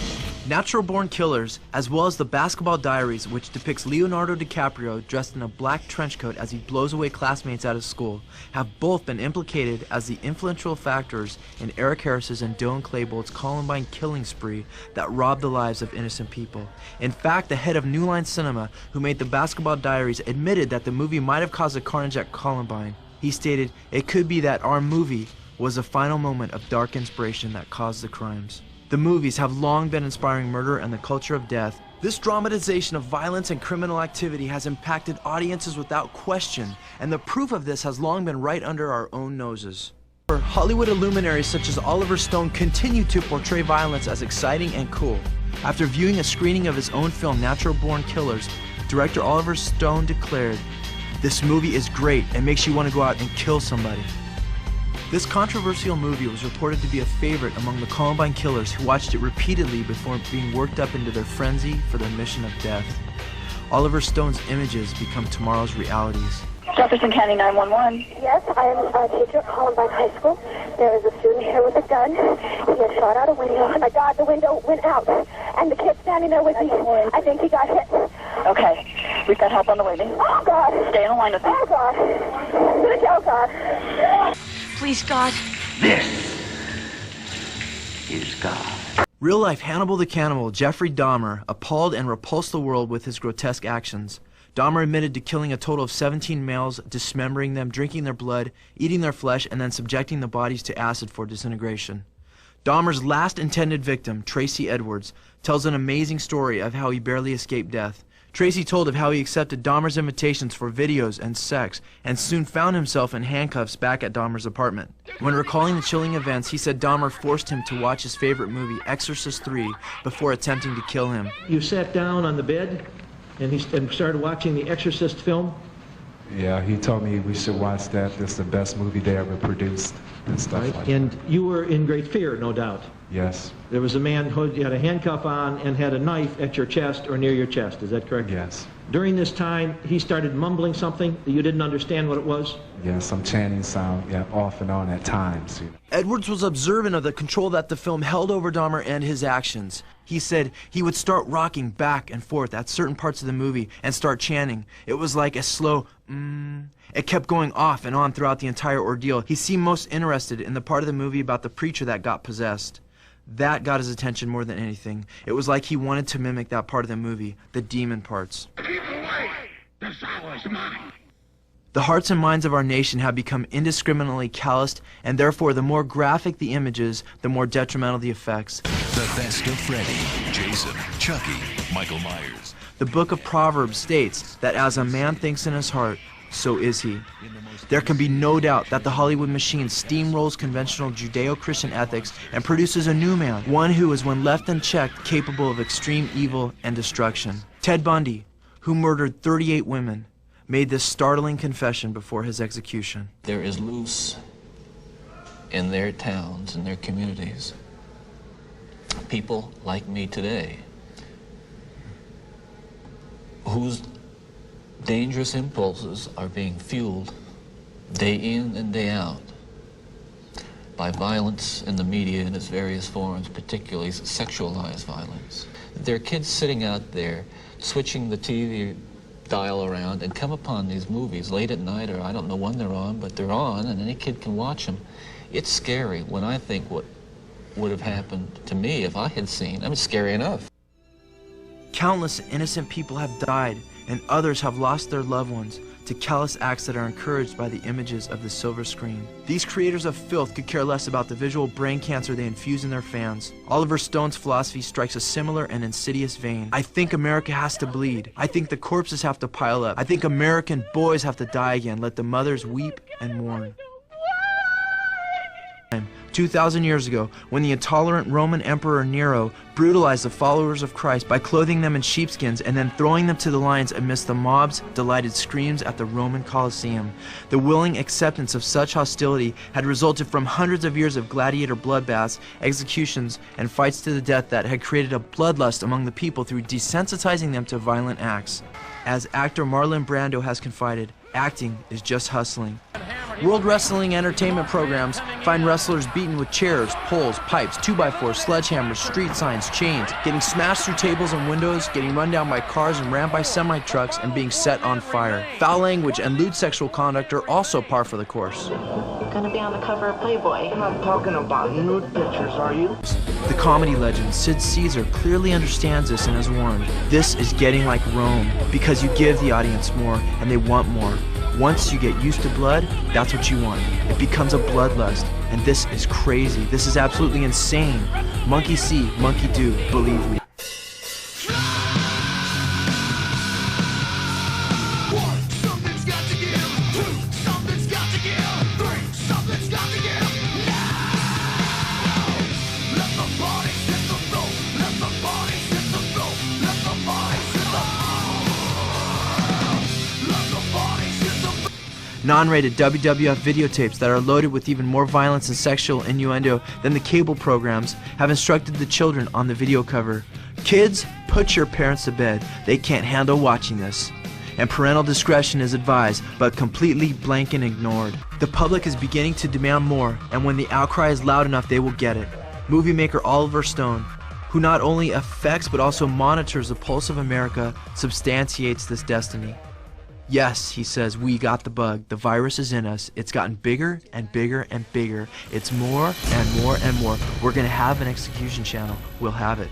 Natural Born Killers, as well as The Basketball Diaries, which depicts Leonardo DiCaprio dressed in a black trench coat as he blows away classmates out of school, have both been implicated as the influential factors in Eric Harris's and Dylan Klebold's Columbine killing spree that robbed the lives of innocent people. In fact, the head of New Line Cinema, who made The Basketball Diaries, admitted that the movie might have caused a carnage at Columbine. He stated, "It could be that our movie was a final moment of dark inspiration that caused the crimes." The movies have long been inspiring murder and the culture of death. This dramatization of violence and criminal activity has impacted audiences without question, and the proof of this has long been right under our own noses. Hollywood luminaries such as Oliver Stone continue to portray violence as exciting and cool. After viewing a screening of his own film Natural Born Killers, director Oliver Stone declared, "This movie is great and makes you want to go out and kill somebody." This controversial movie was reported to be a favorite among the Columbine killers, who watched it repeatedly before being worked up into their frenzy for their mission of death. Oliver Stone's images become tomorrow's realities. Jefferson County 911. Yes, I am a teacher at Columbine High School. There is a student here with a gun. He has shot out a window. My God, the window went out. And the kid standing there with me, I think he got hit. Okay. We've got help on the way. Oh, God. Stay in the line with me. Oh, God. Oh, God. Please, God. This is God. Real-life Hannibal the Cannibal, Jeffrey Dahmer, appalled and repulsed the world with his grotesque actions. Dahmer admitted to killing a total of 17 males, dismembering them, drinking their blood, eating their flesh, and then subjecting the bodies to acid for disintegration. Dahmer's last intended victim, Tracy Edwards, tells an amazing story of how he barely escaped death. Tracy told of how he accepted Dahmer's invitations for videos and sex, and soon found himself in handcuffs back at Dahmer's apartment. When recalling the chilling events, he said Dahmer forced him to watch his favorite movie, Exorcist III, before attempting to kill him. You sat down on the bed and started watching the Exorcist film? Yeah, he told me we should watch that. This is the best movie they ever produced and stuff like that. And you were in great fear, no doubt. Yes. There was a man who had a handcuff on and had a knife at your chest or near your chest. Is that correct? Yes. During this time, he started mumbling something that you didn't understand what it was? Yes, I'm chanting sound, yeah, off and on at times. Edwards was observant of the control that the film held over Dahmer and his actions. He said he would start rocking back and forth at certain parts of the movie and start chanting. It was like a slow It kept going off and on throughout the entire ordeal. He seemed most interested in the part of the movie about the preacher that got possessed. That got his attention more than anything. It was like he wanted to mimic that part of the movie, the demon parts. Keep away! This hour is mine. The hearts and minds of our nation have become indiscriminately calloused, and therefore the more graphic the images, the more detrimental the effects. The best of Freddy, Jason, Chucky, Michael Myers. The book of Proverbs states that as a man thinks in his heart, so is he. There can be no doubt that the Hollywood machine steamrolls conventional Judeo-Christian ethics and produces a new man, one who is, when left unchecked, capable of extreme evil and destruction. Ted Bundy, who murdered 38 women, made this startling confession before his execution. There is loose in their towns and their communities people like me today whose dangerous impulses are being fueled day in and day out by violence in the media in its various forms, particularly sexualized violence. There are kids sitting out there switching the TV dial around and come upon these movies late at night, or I don't know when they're on, but they're on and any kid can watch them. It's scary when I think what would have happened to me if I had seen. I mean, it's scary enough. Countless innocent people have died, and others have lost their loved ones to callous acts that are encouraged by the images of the silver screen. These creators of filth could care less about the visual brain cancer they infuse in their fans. Oliver Stone's philosophy strikes a similar and insidious vein. I think America has to bleed. I think the corpses have to pile up. I think American boys have to die again. Let the mothers weep and mourn. 2,000 years ago, when the intolerant Roman Emperor Nero brutalized the followers of Christ by clothing them in sheepskins and then throwing them to the lions amidst the mob's delighted screams at the Roman Colosseum. The willing acceptance of such hostility had resulted from hundreds of years of gladiator bloodbaths, executions, and fights to the death that had created a bloodlust among the people through desensitizing them to violent acts. As actor Marlon Brando has confided, acting is just hustling. World Wrestling Entertainment programs find wrestlers beaten with chairs, poles, pipes, 2x4s, sledgehammers, street signs, chains, getting smashed through tables and windows, getting run down by cars and rammed by semi-trucks, and being set on fire. Foul language and lewd sexual conduct are also par for the course. You're gonna be on the cover of Playboy. I'm not talking about nude pictures, are you? The comedy legend Sid Caesar clearly understands this and has warned, this is getting like Rome, because you give the audience more and they want more. Once you get used to blood, that's what you want. It becomes a bloodlust, and this is crazy. This is absolutely insane. Monkey see, monkey do, believe me. Non-rated WWF videotapes that are loaded with even more violence and sexual innuendo than the cable programs have instructed the children on the video cover. Kids, put your parents to bed. They can't handle watching this. And parental discretion is advised, but completely blank and ignored. The public is beginning to demand more, and when the outcry is loud enough, they will get it. Movie maker Oliver Stone, who not only affects but also monitors the pulse of America, substantiates this destiny. Yes, he says, we got the bug. The virus is in us. It's gotten bigger and bigger and bigger. It's more and more and more. We're going to have an execution channel. We'll have it.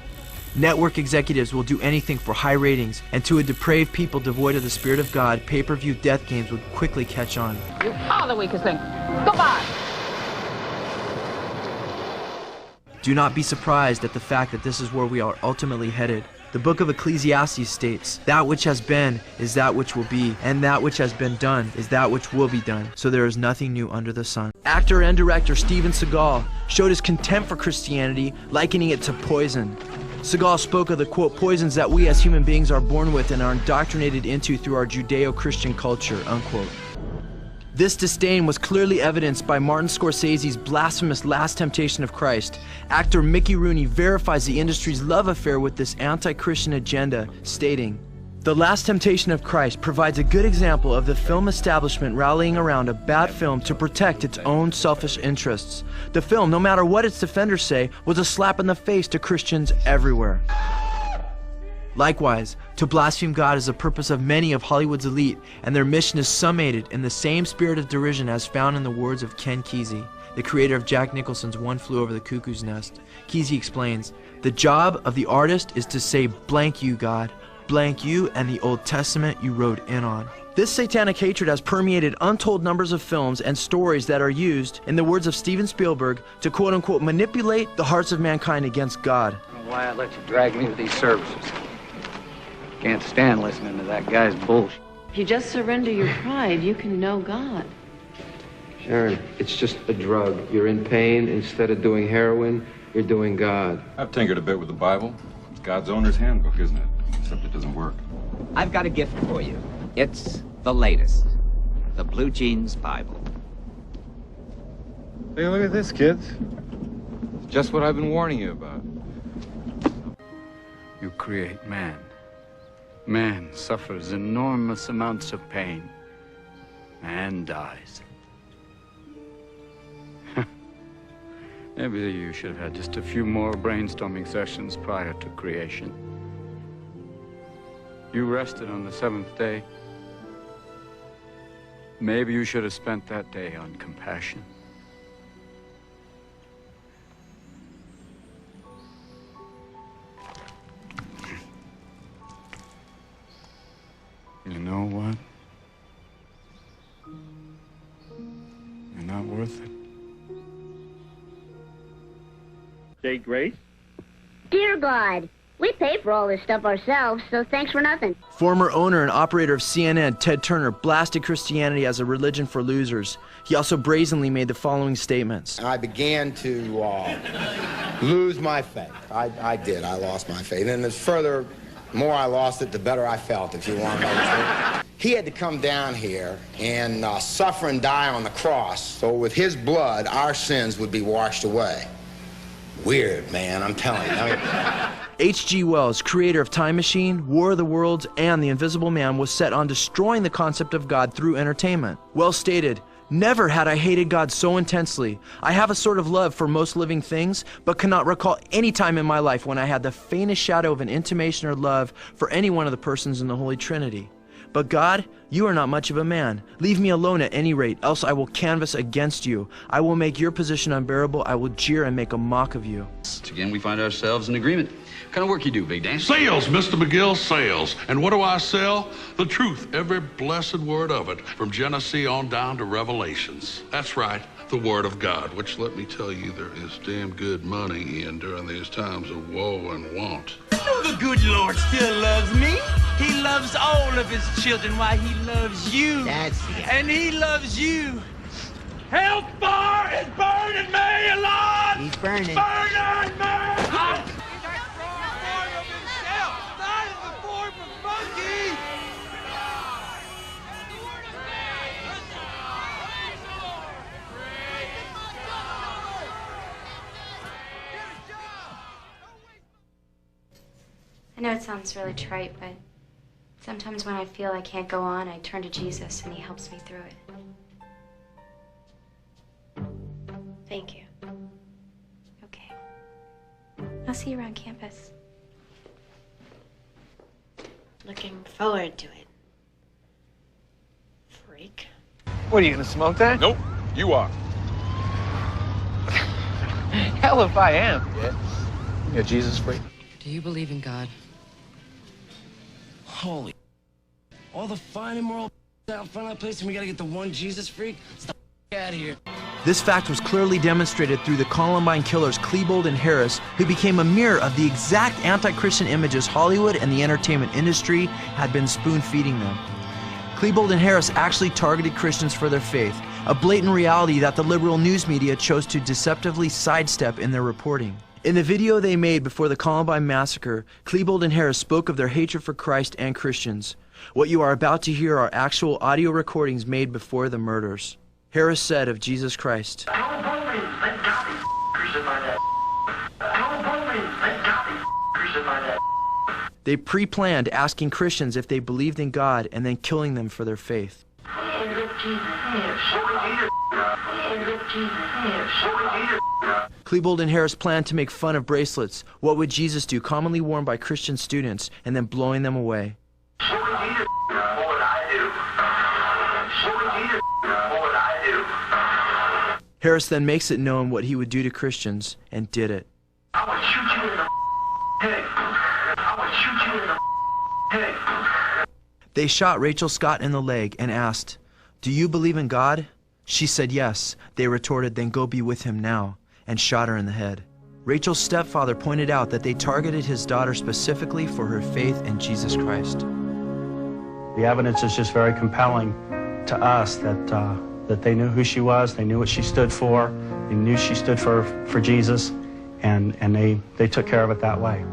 Network executives will do anything for high ratings, and to a depraved people devoid of the Spirit of God, pay-per-view death games would quickly catch on. You are the weakest thing. Goodbye. Do not be surprised at the fact that this is where we are ultimately headed. The book of Ecclesiastes states, that which has been is that which will be, and that which has been done is that which will be done. So there is nothing new under the sun. Actor and director Steven Seagal showed his contempt for Christianity, likening it to poison. Seagal spoke of the, quote, poisons that we as human beings are born with and are indoctrinated into through our Judeo-Christian culture, unquote. This disdain was clearly evidenced by Martin Scorsese's blasphemous Last Temptation of Christ. Actor Mickey Rooney verifies the industry's love affair with this anti-Christian agenda, stating, "The Last Temptation of Christ provides a good example of the film establishment rallying around a bad film to protect its own selfish interests. The film, no matter what its defenders say, was a slap in the face to Christians everywhere." Likewise, to blaspheme God is the purpose of many of Hollywood's elite, and their mission is summated in the same spirit of derision as found in the words of Ken Kesey, the creator of Jack Nicholson's One Flew Over the Cuckoo's Nest. Kesey explains, "The job of the artist is to say blank you, God, blank you and the Old Testament you rode in on." This satanic hatred has permeated untold numbers of films and stories that are used, in the words of Steven Spielberg, to quote-unquote manipulate the hearts of mankind against God. I don't know why I let you drag me to these services. Can't stand listening to that guy's bullshit. If you just surrender your pride, you can know God. Sharon, it's just a drug. You're in pain. Instead of doing heroin, you're doing God. I've tinkered a bit with the Bible. It's God's owner's handbook, isn't it? Except it doesn't work. I've got a gift for you. It's the latest. The Blue Jeans Bible. Take a look at this, kids. It's just what I've been warning you about. You create man. Man suffers enormous amounts of pain. Man dies. Maybe you should have had just a few more brainstorming sessions prior to creation. You rested on the seventh day. Maybe you should have spent that day on compassion. You know what? You're not worth it. Say grace. Dear God, we pay for all this stuff ourselves, so thanks for nothing. Former owner and operator of CNN, Ted Turner, blasted Christianity as a religion for losers. He also brazenly made the following statements. I began to lose my faith. I did. I lost my faith. And the more I lost it, the better I felt, if you want to know the truth. He had to come down here and suffer and die on the cross, so with his blood, our sins would be washed away. Weird, man, I'm telling you. H.G. Wells, creator of Time Machine, War of the Worlds, and The Invisible Man, was set on destroying the concept of God through entertainment. Wells stated, "Never had I hated God so intensely. I have a sort of love for most living things, but cannot recall any time in my life when I had the faintest shadow of an intimation or love for any one of the persons in the Holy Trinity. But God, you are not much of a man. Leave me alone at any rate, else I will canvass against you. I will make your position unbearable. I will jeer and make a mock of you." Again, we find ourselves in agreement. What kind of work you do, Big Dan? Sales, Mr. McGill, sales. And what do I sell? The truth, every blessed word of it, from Genesis on down to Revelations. That's right, the Word of God, which, let me tell you, there is damn good money in during these times of woe and want. The good Lord still loves me. He loves all of his children. Why, he loves you. That's it. And he loves you. Hellfire is burning me alive. He's burning. Burning me. I know it sounds really trite, but sometimes when I feel I can't go on, I turn to Jesus and he helps me through it. Thank you. Okay. I'll see you around campus. Looking forward to it. Freak. What, are you gonna smoke that? Nope, you are. Hell if I am. Yeah. You a Jesus freak? Do you believe in God? Holy, all the fine and moral out front of the place, and we gotta get the one Jesus freak? Let's the out of here. This fact was clearly demonstrated through the Columbine killers Klebold and Harris, who became a mirror of the exact anti-Christian images Hollywood and the entertainment industry had been spoon-feeding them. Klebold and Harris actually targeted Christians for their faith, a blatant reality that the liberal news media chose to deceptively sidestep in their reporting. In the video they made before the Columbine massacre, Klebold and Harris spoke of their hatred for Christ and Christians. What you are about to hear are actual audio recordings made before the murders. Harris said of Jesus Christ, "They pre-planned asking Christians if they believed in God and then killing them for their faith." Klebold and Harris planned to make fun of bracelets, "What would Jesus do?" commonly worn by Christian students, and then blowing them away. Harris then makes it known what he would do to Christians, and did it. I would shoot you in the head. I would shoot you in the head. They shot Rachel Scott in the leg and asked, "Do you believe in God?" She said yes. They retorted, "Then go be with him now," and shot her in the head. Rachel's stepfather pointed out that they targeted his daughter specifically for her faith in Jesus Christ. The evidence is just very compelling to us that they knew who she was, they knew what she stood for, they knew she stood for Jesus, and they took care of it that way.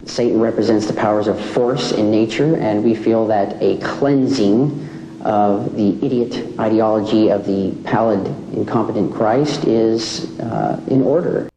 Satan represents the powers of force in nature, and we feel that a cleansing of the idiot ideology of the pallid, incompetent Christ is in order.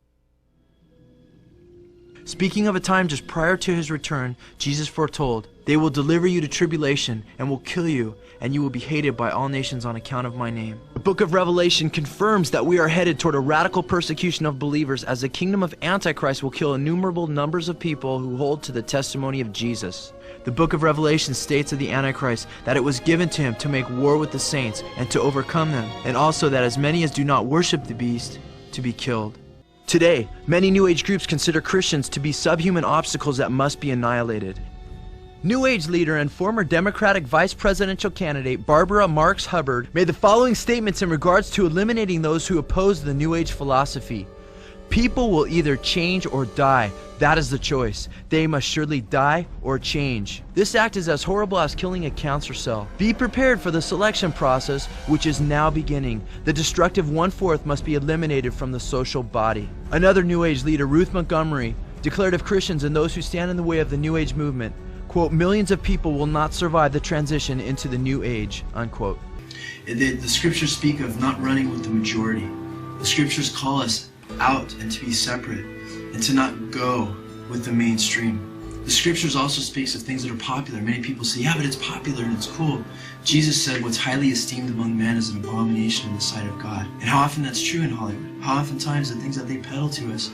Speaking of a time just prior to his return, Jesus foretold, "They will deliver you to tribulation and will kill you, and you will be hated by all nations on account of my name." The book of Revelation confirms that we are headed toward a radical persecution of believers, as the kingdom of Antichrist will kill innumerable numbers of people who hold to the testimony of Jesus. The book of Revelation states of the Antichrist that it was given to him to make war with the saints and to overcome them, and also that as many as do not worship the beast to be killed. Today, many New Age groups consider Christians to be subhuman obstacles that must be annihilated. New Age leader and former Democratic vice presidential candidate Barbara Marx Hubbard made the following statements in regards to eliminating those who oppose the New Age philosophy. "People will either change or die. That is the choice. They must surely die or change. This act is as horrible as killing a cancer cell. Be prepared for the selection process, which is now beginning. The destructive 1/4 must be eliminated from the social body. Another New Age leader, Ruth Montgomery, declared of Christians and those who stand in the way of the New Age movement, quote, millions of people will not survive the transition into the New Age, unquote. The scriptures speak of not running with the majority. The scriptures call us out and to be separate and to not go with the mainstream. The scriptures also speaks of things that are popular. Many people say, yeah, but it's popular and it's cool. Jesus said what's highly esteemed among men is an abomination in the sight of God. And how often that's true in Hollywood. How oftentimes the things that they peddle to us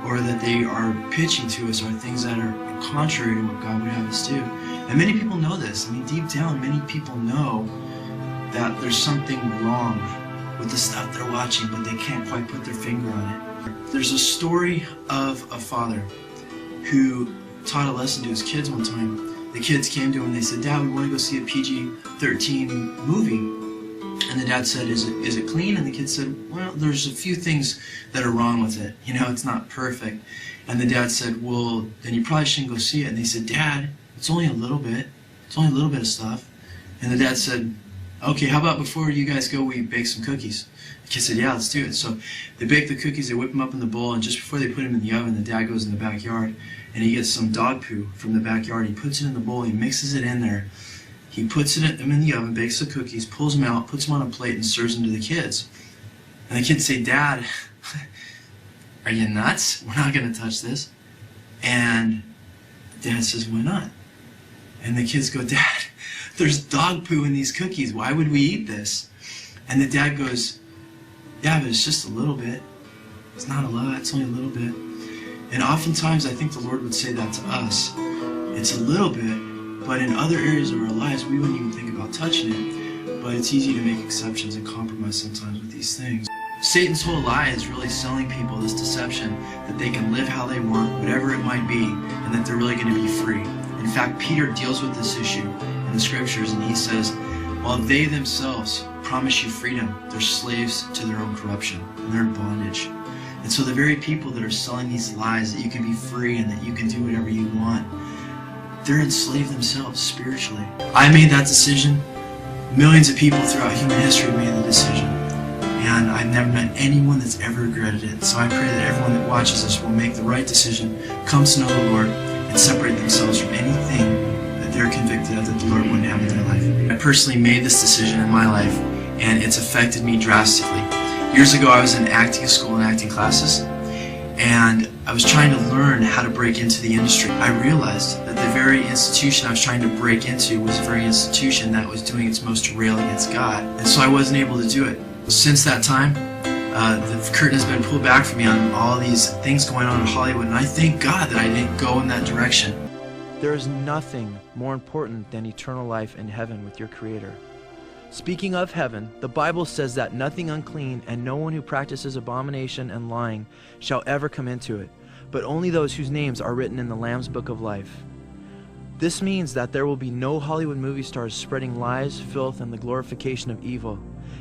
or that they are pitching to us are things that are contrary to what God would have us do. And many people know this. I mean, deep down, many people know that there's something wrong with the stuff they're watching, but they can't quite put their finger on it. There's a story of a father who taught a lesson to his kids one time. The kids came to him and they said, Dad, we want to go see a PG-13 movie. And the dad said, is it clean? And the kid said, well, there's a few things that are wrong with it. You know, it's not perfect. And the dad said, well, then you probably shouldn't go see it. And they said, Dad, it's only a little bit. It's only a little bit of stuff. And the dad said, okay, how about before you guys go, we bake some cookies? The kid said, yeah, let's do it. So they bake the cookies, they whip them up in the bowl, and just before they put them in the oven, the dad goes in the backyard, and he gets some dog poo from the backyard. He puts it in the bowl, he mixes it in there. He puts them in the oven, bakes the cookies, pulls them out, puts them on a plate, and serves them to the kids. And the kids say, Dad, are you nuts? We're not going to touch this. And Dad says, why not? And the kids go, Dad, there's dog poo in these cookies. Why would we eat this? And the dad goes, yeah, but it's just a little bit. It's not a lot, it's only a little bit. And oftentimes I think the Lord would say that to us. It's a little bit, but in other areas of our lives we wouldn't even think about touching it. But it's easy to make exceptions and compromise sometimes with these things. Satan's whole lie is really selling people this deception that they can live how they want, whatever it might be, and that they're really going to be free. In fact, Peter deals with this issue in the scriptures, and he says, while they themselves promise you freedom, they're slaves to their own corruption, and they're in bondage. And so the very people that are selling these lies that you can be free and that you can do whatever you want, they're enslaved themselves spiritually. I made that decision. Millions of people throughout human history have made the decision. And I've never met anyone that's ever regretted it. So I pray that everyone that watches this will make the right decision, come to know the Lord, and separate themselves from anything that they're convicted of that the Lord wouldn't have in their life. I personally made this decision in my life, and it's affected me drastically. Years ago, I was in acting school and acting classes, and I was trying to learn how to break into the industry. I realized that the very institution I was trying to break into was the very institution that was doing its most to rail against God, and so I wasn't able to do it. Since that time, the curtain has been pulled back for me on all these things going on in Hollywood, and I thank God that I didn't go in that direction. There is nothing more important than eternal life in heaven with your Creator. Speaking of heaven, the Bible says that nothing unclean and no one who practices abomination and lying shall ever come into it, but only those whose names are written in the Lamb's Book of Life. This means that there will be no Hollywood movie stars spreading lies, filth, and the glorification of evil.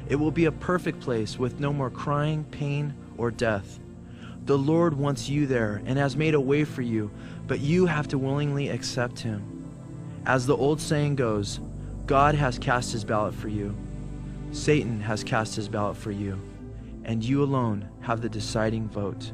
It will be a perfect place with no more crying, pain, or death. The Lord wants you there and has made a way for you, but you have to willingly accept Him. As the old saying goes, God has cast His ballot for you. Satan has cast his ballot for you, and you alone have the deciding vote.